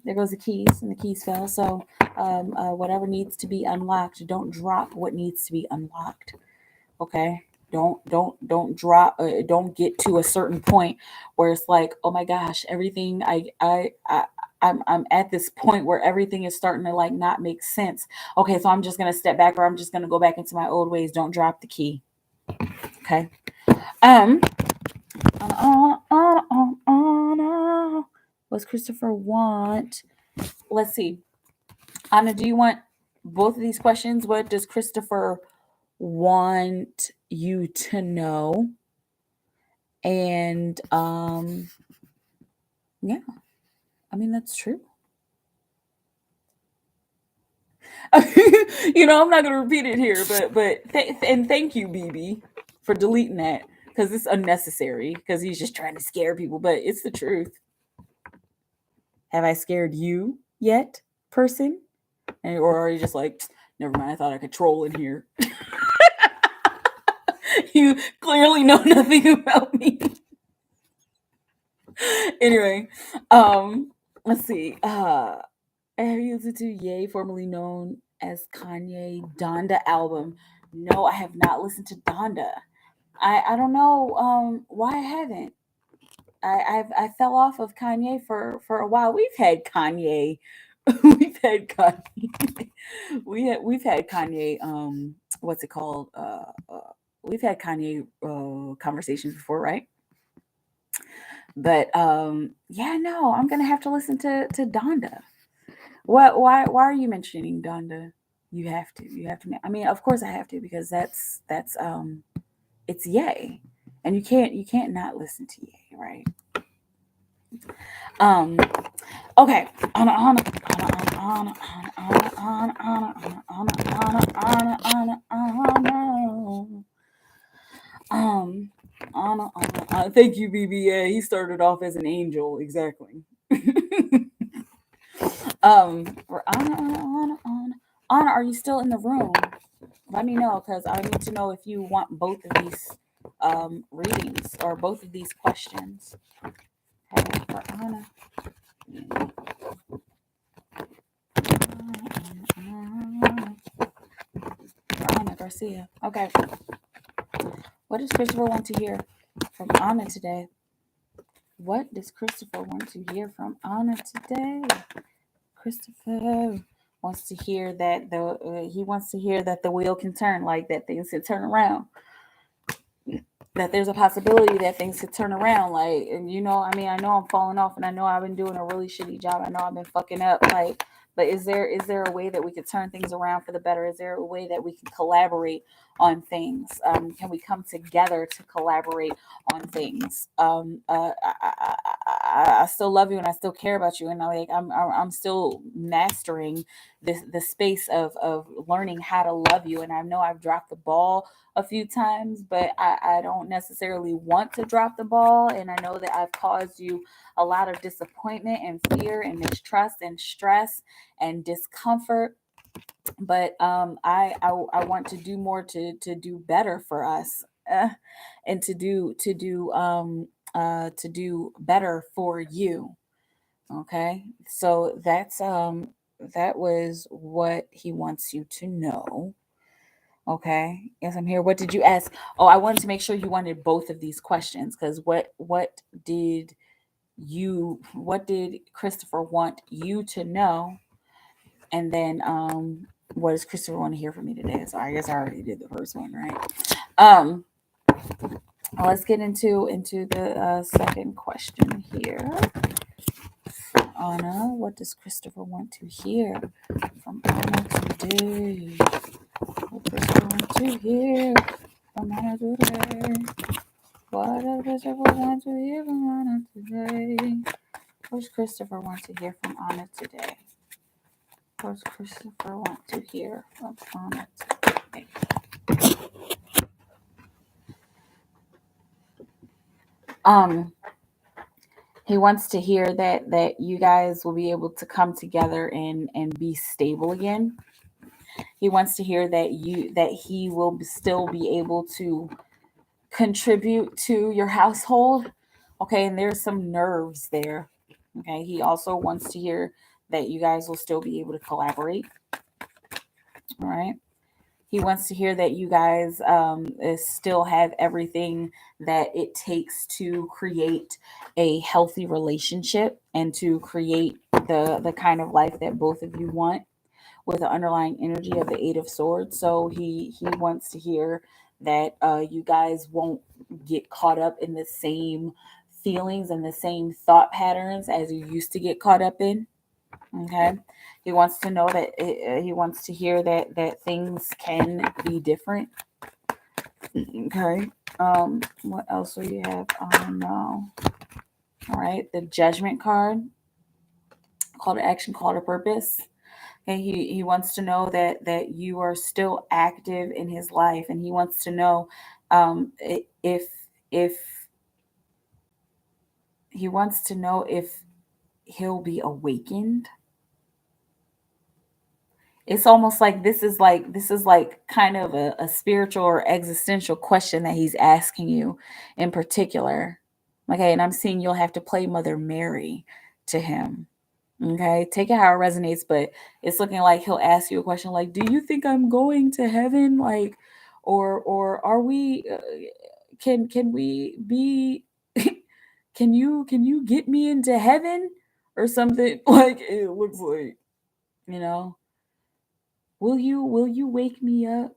A: There goes the keys, and the keys fell. So whatever needs to be unlocked, don't drop what needs to be unlocked. Okay. Don't drop. Don't get to a certain point where it's like, oh my gosh, everything I'm at this point where everything is starting to like not make sense. Okay, so I'm just gonna step back, or I'm just gonna go back into my old ways. Don't drop the key. Okay. What's Christopher want? Let's see. Anna, do you want both of these questions? What does Christopher want you to know? And yeah, I mean that's true. I'm not gonna repeat it here, but thank you, BB, for deleting that because it's unnecessary because he's just trying to scare people, but it's the truth. Have I scared you yet, person? Or are you just like, never mind, I thought I could troll in here? You clearly know nothing about me. Anyway, let's see. Have you listened to Ye, formerly known as Kanye, Donda album? No, I have not listened to Donda. I don't know why I haven't. I fell off of Kanye for a while. We've had Kanye. We've had Kanye. We've had Kanye. What's it called? We've had Kanye conversations before, right? But yeah, no, I'm gonna have to listen to Donda. What? Why are you mentioning Donda? You have to. You have to. I mean, of course I have to because that's it's Ye, and you can't not listen to Ye, right? Okay. Thank you, BBA. He started off as an angel, exactly. We're Anna, are you still in the room? Let me know because I need to know if you want both of these readings or both of these questions. Okay, for Anna. Anna Garcia. Okay. What does Christopher want to hear from Anna today? What does Christopher want to hear from Anna today? Christopher wants to hear that the wheel can turn, like that things can turn around. That there's a possibility that things could turn around, like, and I mean, I know I'm falling off, and I know I've been doing a really shitty job. I know I've been fucking up, like, but is there a way that we could turn things around for the better? Is there a way that we can collaborate on things? Can we come together to collaborate on things? I still love you and I still care about you, and I'm still mastering the space of learning how to love you, and I know I've dropped the ball a few times, but I don't necessarily want to drop the ball. And I know that I've caused you a lot of disappointment and fear and mistrust and stress and discomfort. But I want to do more to do better for us, and to do better for you. Okay, so that was what he wants you to know. Okay. Yes, I'm here. What did you ask? Oh, I wanted to make sure you wanted both of these questions because what did Christopher want you to know? And then what does Christopher want to hear from me today? So I guess I already did the first one, right? Let's get into the second question here. Anna, what does Christopher want to hear from Anna today? What Christopher want to hear from Anna today? What does Christopher want to hear from Anna today? What does Christopher want to hear from Anna today? What does Christopher want to hear from Anna today? He wants to hear that you guys will be able to come together and be stable again. He wants to hear that he will still be able to contribute to your household. Okay, and there's some nerves there. Okay, he also wants to hear that you guys will still be able to collaborate. All right. He wants to hear that you guys still have everything that it takes to create a healthy relationship and to create the kind of life that both of you want with the underlying energy of the Eight of Swords. So he wants to hear that you guys won't get caught up in the same feelings and the same thought patterns as you used to get caught up in. Okay. He wants to know that he wants to hear that things can be different. Okay. What else do you have? Oh no. All right. The Judgment card. Call to action, call to purpose. And he wants to know that you are still active in his life, and he wants to know if he wants to know if he'll be awakened. It's almost like this is like kind of a spiritual or existential question that he's asking you in particular. Okay, and I'm seeing you'll have to play Mother Mary to him. Okay, take it how it resonates, but it's looking like he'll ask you a question like, "Do you think I'm going to heaven?" Like, or are we? Can we be? Can you get me into heaven or something? Like it looks like, you know. Will you wake me up?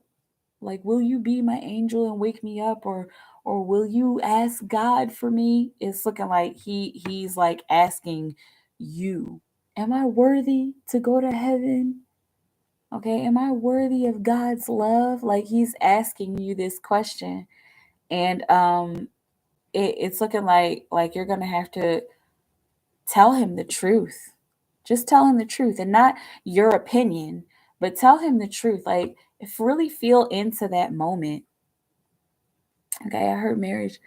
A: Like, will you be my angel and wake me up, or will you ask God for me? It's looking like he's like asking you, am I worthy to go to heaven? Okay, am I worthy of God's love? Like he's asking you this question. And it's looking like you're gonna have to tell him the truth. Just tell him the truth and not your opinion, but tell him the truth. Like, if really feel into that moment. Okay, I heard marriage.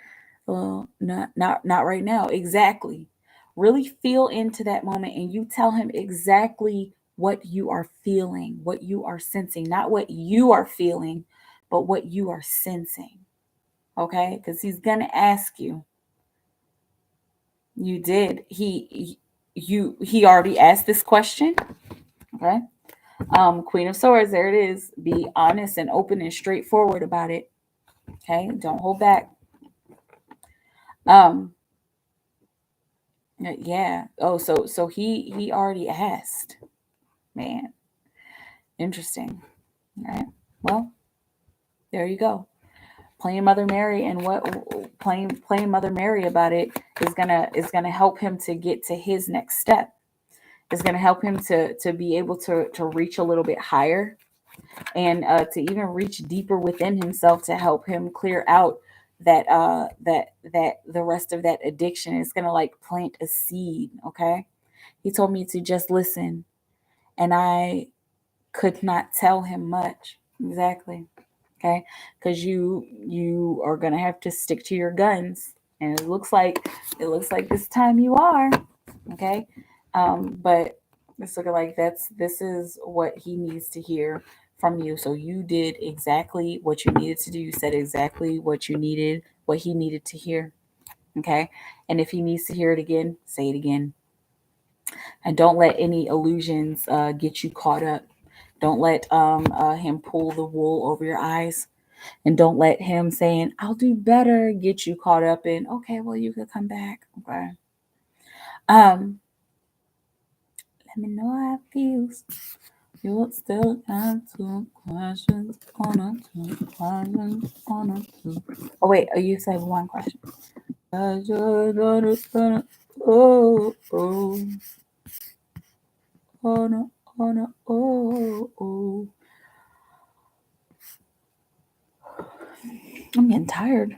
A: Well, not right now. Exactly. Really feel into that moment and you tell him exactly what you are feeling, what you are sensing, not what you are feeling, but what you are sensing. Okay? Because he's gonna ask you. You did. He already asked this question. Okay. Queen of Swords, there it is. Be honest and open and straightforward about it. Okay, don't hold back. Um, yeah. Oh, so he already asked. Man, interesting. All right. Well, there you go. Playing Mother Mary and what playing Mother Mary about it is gonna help him to get to his next step. It's gonna help him to be able to reach a little bit higher and to even reach deeper within himself to help him clear out that the rest of that addiction. Is going to like plant a seed. Okay, he told me to just listen, and I could not tell him much. Exactly. Okay, because you are going to have to stick to your guns, and it looks like this time you are. Okay, but it's looking like this is what he needs to hear from you. So you did exactly what you needed to do. You said exactly what he needed to hear. Okay, and if he needs to hear it again, say it again, and don't let any illusions get you caught up. Don't let him pull the wool over your eyes, and don't let him saying "I'll do better" get you caught up in. Okay, well you could come back. Okay. Um, Let me know how it feels. You would still answer questions on a two, questions on a two. Oh wait, you said one question. I just understand. Oh, oh, oh no, oh no, oh, oh. I'm getting tired.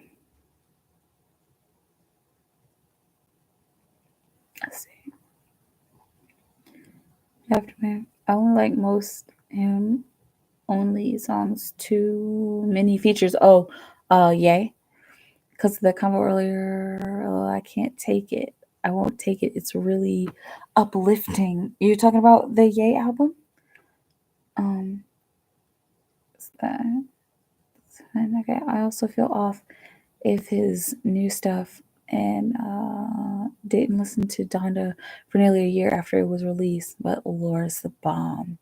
A: Let's see. Aftermath. I only like most him only songs. Too many features. Oh, yay. Because of the combo earlier, oh, I can't take it. I won't take it. It's really uplifting. You're talking about the Yay album? What's that? Okay. I also feel off if his new stuff and didn't listen to Donda for nearly a year after it was released, but Laura's the bomb.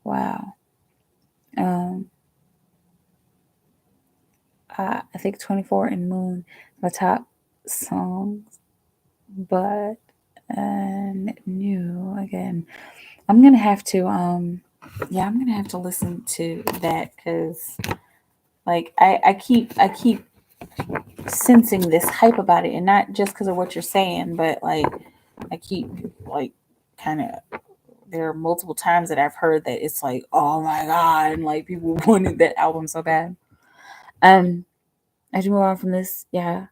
A: Wow. I think 24 and Moon, my top songs, but new again. I'm gonna have to I'm gonna have to listen to that because like I keep sensing this hype about it, and not just because of what you're saying, but like I keep like kind of there are multiple times that I've heard that it's like, oh my god, and like people wanted that album so bad. As you move on from this, yeah,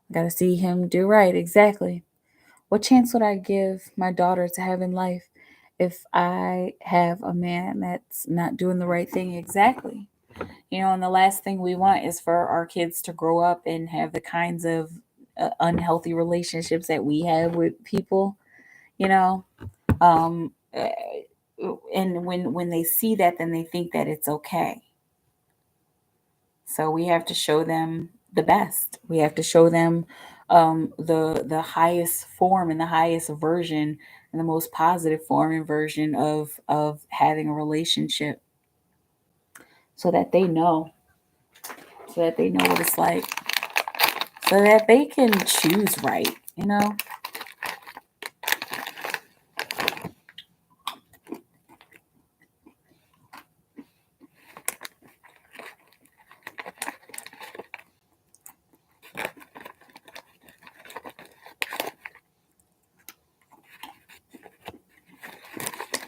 A: I gotta see him do right. Exactly. What chance would I give my daughter to have in life if I have a man that's not doing the right thing? Exactly. And the last thing we want is for our kids to grow up and have the kinds of unhealthy relationships that we have with people, you know. Um, uh, and when they see that, then they think that it's okay. So we have to show them the best. We have to show them the highest form and the highest version and the most positive form and version of having a relationship, so that they know, what it's like, so that they can choose right.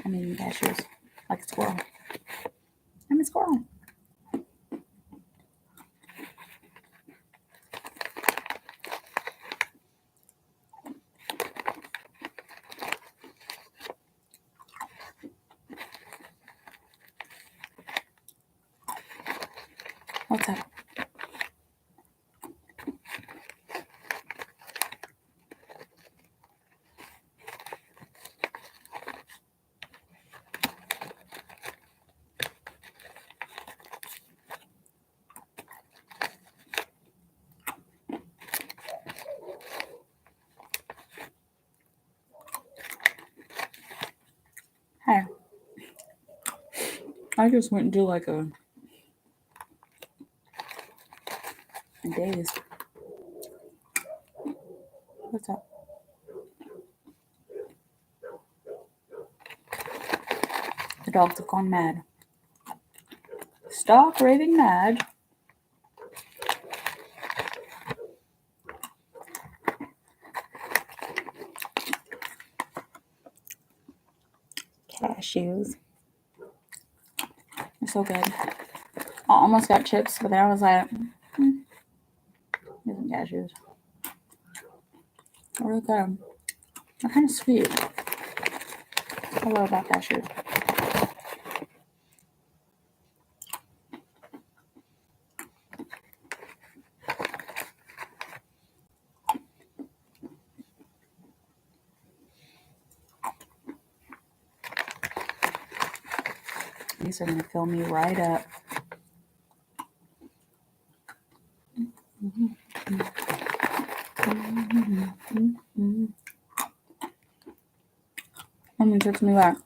A: I mean, cashews like a squirrel. I'm a squirrel. What's up? Hi. I just went and do like a days. What's up? The dogs have gone mad. Stop raving mad. Cashews. They're so good. I almost got chips, but then I was like, get some cashews. They're really good. They're kind of sweet. I love about cashews. These are gonna fill me right up. Someone texts me back.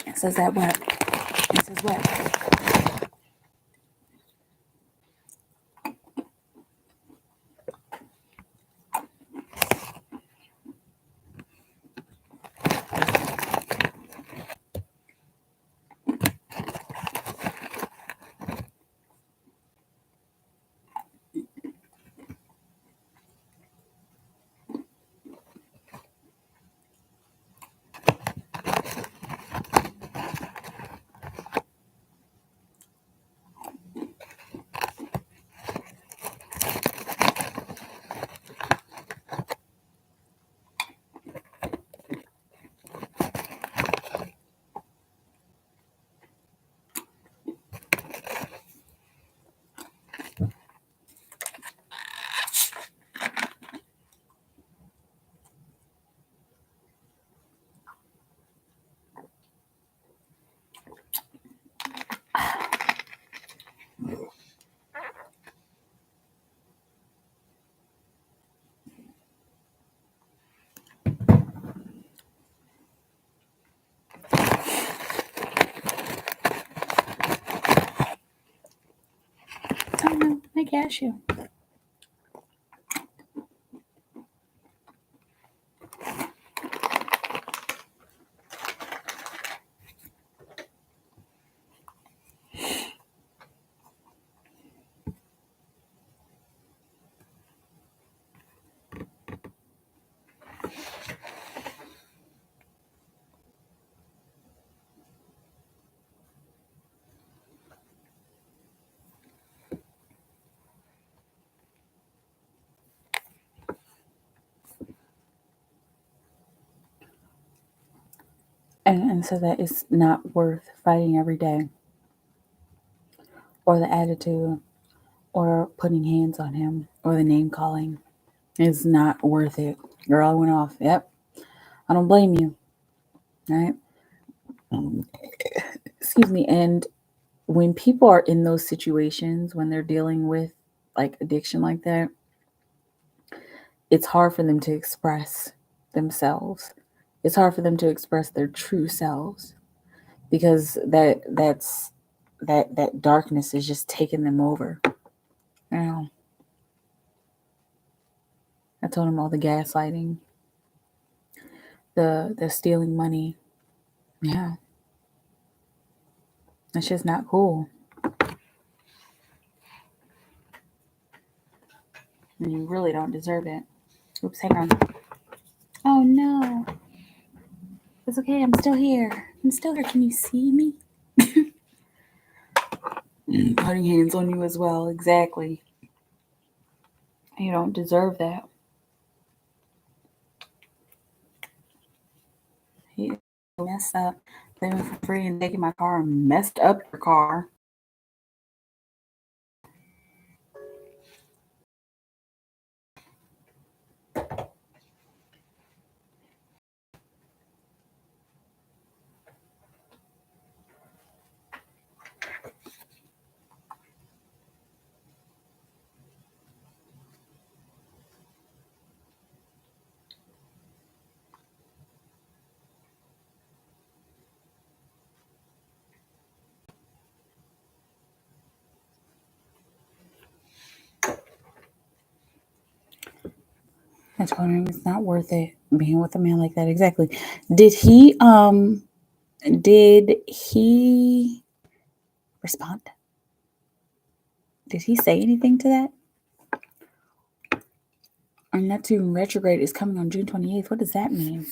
A: It says that what? It says what? cashew. And so that it's not worth fighting every day, or the attitude, or putting hands on him, or the name calling. It's not worth it. Girl, I went off. Yep. I don't blame you. Right? Excuse me. And when people are in those situations, when they're dealing with like addiction like that, it's hard for them to express themselves. It's hard for them to express their true selves, because that darkness is just taking them over. You know, I told him all the gaslighting, the stealing money. Yeah, that's just not cool. And you really don't deserve it. Oops, hang on. Oh no, it's okay. I'm still here. I'm still here. Can you see me? Putting hands on you as well. Exactly. You don't deserve that. He messed up. Living for free and taking my car and messed up your car. I told him it's not worth it being with a man like that. Exactly. Did he respond? Did he say anything to that? Our Neptune retrograde is coming on June 28th. What does that mean?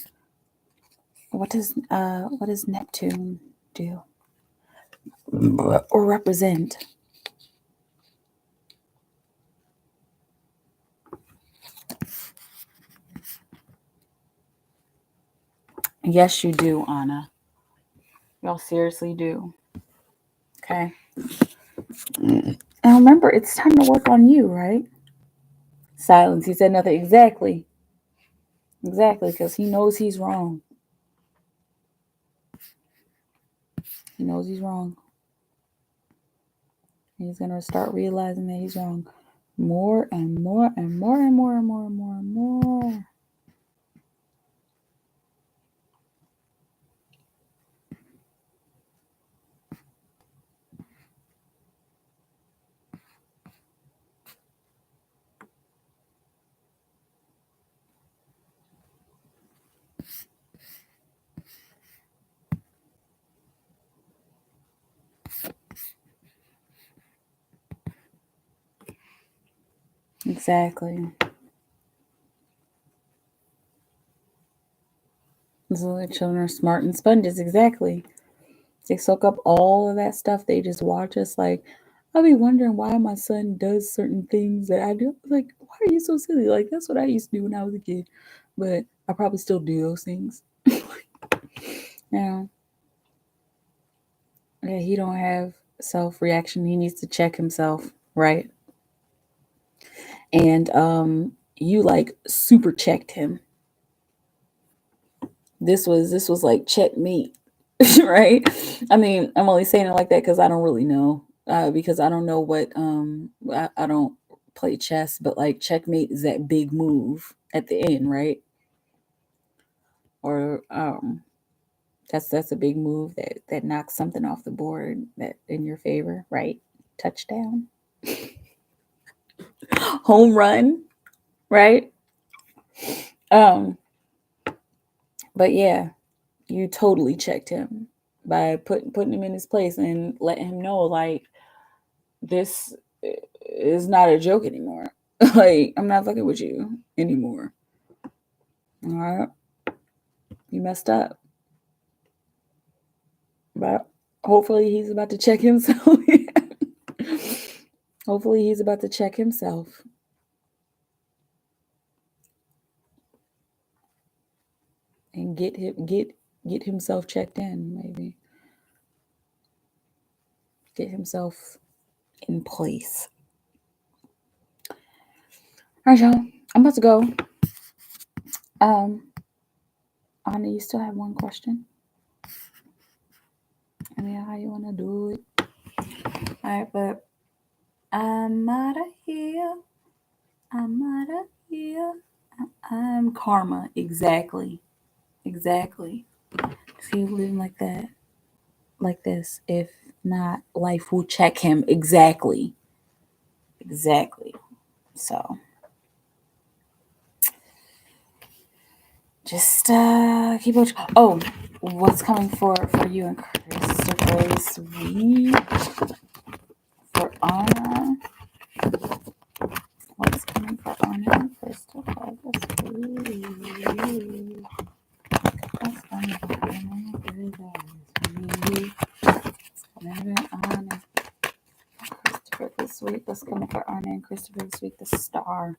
A: What does Neptune do or represent? Yes, you do, Anna. Y'all seriously do. Okay. And remember, it's time to work on you, right? Silence. He said nothing. Exactly. Exactly, because he knows he's wrong. He knows he's wrong. He's going to start realizing that he's wrong more and more and more and more and more and more and more. Exactly. So the children are smart and sponges. Exactly. They soak up all of that stuff. They just watch us. Like, I'll be wondering why my son does certain things that I do. Like, why are you so silly? Like, that's what I used to do when I was a kid. But I probably still do those things. Now, yeah, he don't have self-reaction. He needs to check himself, right? And you like super checked him. This was like checkmate. Right? I mean, I'm only saying it like that because I don't really know. Because I don't know what I don't play chess, but like checkmate is that big move at the end, right? Or that's a big move that knocks something off the board that in your favor, right? Touchdown. home run, right? But yeah, you totally checked him by putting him in his place and letting him know, like, this is not a joke anymore. Like, I'm not fucking with you anymore. All right, you messed up, but hopefully he's about to check himself. Hopefully he's about to check himself. And get himself checked in, maybe. Get himself in place. All right, y'all. I'm about to go. Anna, you still have one question? I mean, how you wanna do it? All right, but I'm out of here. I'm out of here. I'm karma. Exactly. See, living like that, like this. If not, life will check him. Exactly. So just keep watching. Oh, what's coming for you and Christopher this week? For Anna, what's coming for Anna and Christopher this week? What's coming for Anna and Christopher this week? Christopher this week. What's coming for Anna and Christopher this week? The star.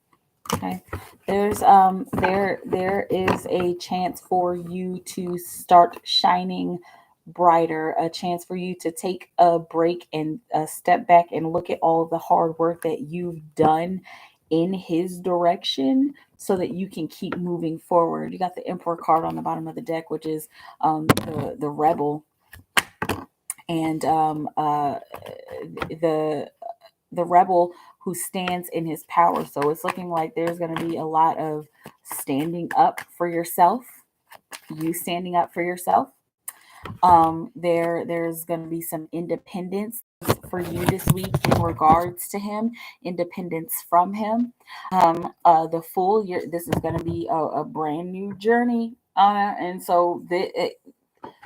A: Okay. There's there is a chance for you to start shining brighter, a chance for you to take a break and step back and look at all of the hard work that you've done in his direction so that you can keep moving forward. You got the Emperor card on the bottom of the deck, which is the rebel, and the rebel who stands in his power. So it's looking like there's going to be a lot of standing up for yourself. You standing up for yourself. There's going to be some independence for you this week in regards to him, independence from him. The Fool. This is going to be a brand new journey, and so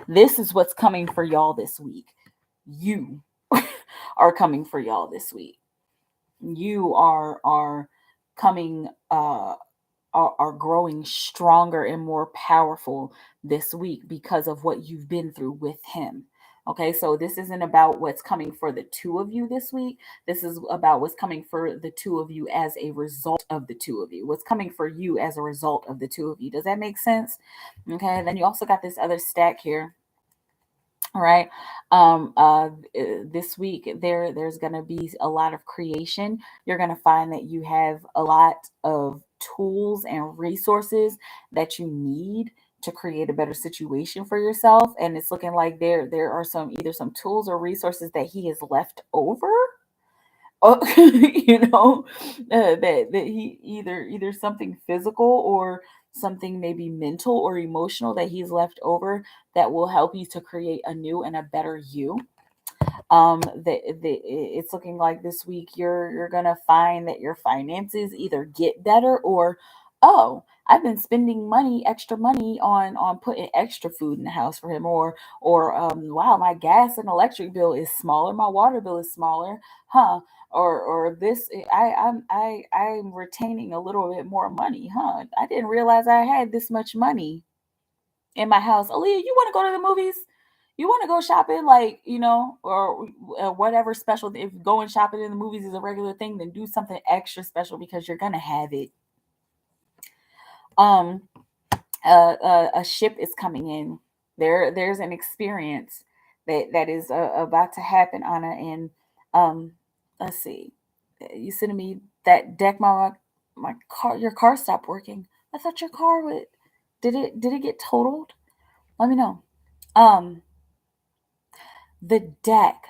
A: this is what's coming for y'all this week. You are coming for y'all this week. You are coming are growing stronger and more powerful this week because of what you've been through with him. Okay, so this isn't about what's coming for the two of you this week. This is about what's coming for the two of you as a result of the two of you. What's coming for you as a result of the two of you. Does that make sense? Okay, then you also got this other stack here. All right. This week there's going to be a lot of creation. You're going to find that you have a lot of tools and resources that you need to create a better situation for yourself, and it's looking like there are some either some tools or resources that he has left over. Oh, that he either something physical or something maybe mental or emotional that he's left over that will help you to create a new and a better you. It's looking like this week you're gonna find that your finances either get better or, oh, I've been spending extra money on putting extra food in the house for him, or wow, my gas and electric bill is smaller, my water bill is smaller, huh? Or this, I'm retaining a little bit more money, huh? I didn't realize I had this much money in my house. Aaliyah, you want to go to the movies? You want to go shopping, like, or whatever special. If going shopping in the movies is a regular thing, then do something extra special because you're gonna have it. Um, a ship is coming in. There's an experience that is about to happen, Anna. And let's see. You sending me that deck, my car. Your car stopped working. I thought your car would. Did it get totaled? Let me know. Um, the deck.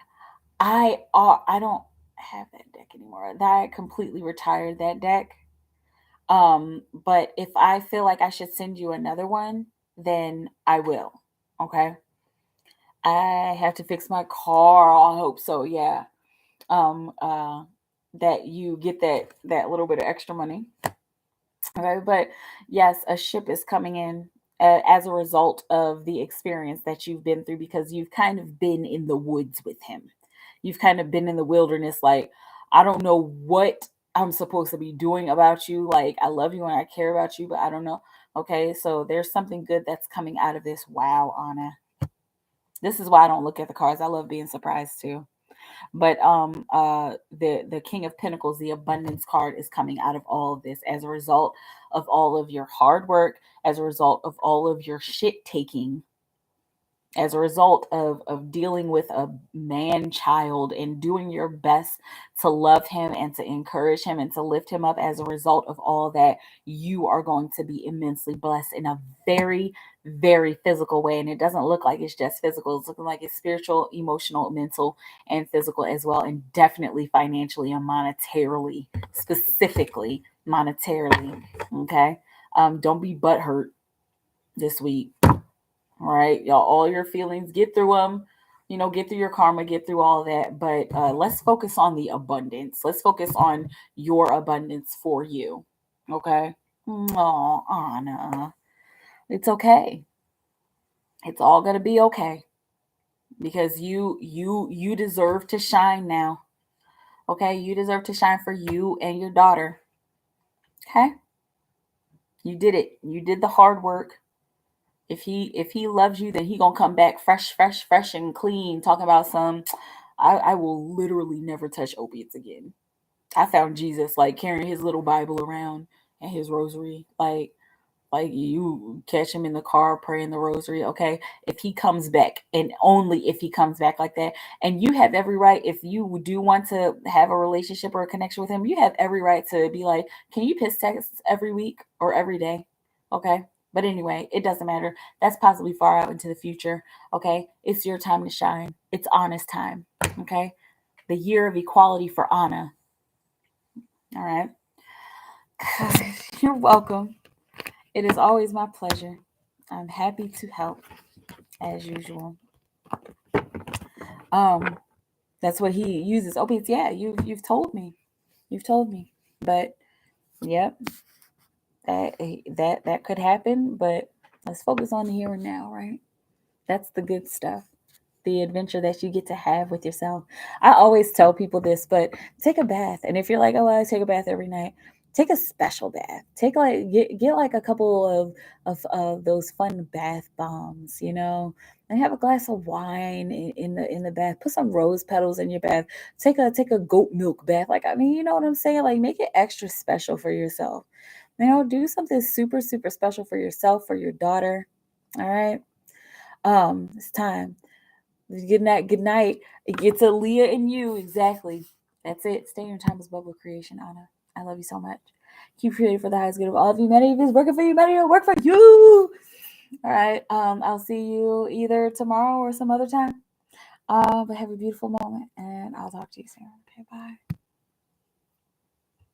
A: I don't have that deck anymore. I completely retired that deck. But if I feel like I should send you another one, then I will. Okay. I have to fix my car. I hope so. Yeah. Um. Uh. that you get that little bit of extra money. Okay, but yes, a ship is coming in as a result of the experience that you've been through, because you've kind of been in the woods with him. You've kind of been in the wilderness, like, I don't know what I'm supposed to be doing about you. Like, I love you and I care about you, but I don't know. Okay, so there's something good that's coming out of this. Wow, Anna. This is why I don't look at the cards. I love being surprised too. But the King of Pentacles, the abundance card, is coming out of all of this as a result of all of your hard work, as a result of all of your shit taking, as a result of dealing with a man child and doing your best to love him and to encourage him and to lift him up. As a result of all that, you are going to be immensely blessed in a very, very physical way. And it doesn't look like it's just physical. It's looking like it's spiritual, emotional, mental, and physical as well. And definitely financially and monetarily, specifically monetarily. Okay. Don't be butthurt this week. All right, y'all, all your feelings, get through them, get through your karma, get through all that. But let's focus on the abundance. Let's focus on your abundance for you. Okay. Oh, Anna, it's okay. It's all gonna be okay, because you deserve to shine now. Okay, you deserve to shine for you and your daughter. Okay, you did it. You did the hard work. If he loves you, then he gonna come back fresh and clean, talking about some, I will literally never touch opiates again. I found Jesus, like, carrying his little Bible around and his rosary. Like you catch him in the car praying the rosary. Okay, if he comes back, and only if he comes back like that. And you have every right, if you do want to have a relationship or a connection with him, you have every right to be like, can you piss text every week or every day? Okay, but anyway, it doesn't matter. That's possibly far out into the future. Okay, it's your time to shine. It's Anna's time. Okay, the year of equality for Anna. All right. You're welcome. It is always my pleasure. I'm happy to help, as usual. Um, that's what he uses. Opiates. Yeah, you've told me. You've told me. But yep, that could happen. But let's focus on the here and now, right? That's the good stuff. The adventure that you get to have with yourself. I always tell people this, but take a bath. And if you're like, oh, I take a bath every night, take a special bath. Take like get like a couple of those fun bath bombs, and have a glass of wine in the bath. Put some rose petals in your bath. Take a goat milk bath. Like, I mean, you know what I'm saying? Like, make it extra special for yourself. Do something super, super special for yourself, for your daughter. All right. It's time. Good night. Good night. It's a Leah and you. Exactly. That's it. Stay in your timeless bubble of creation, Anna. I love you so much. Keep creating for the highest good of all of humanity. If it's working for humanity, it'll work for you. All right. I'll see you either tomorrow or some other time. But have a beautiful moment, and I'll talk to you soon. Okay, bye.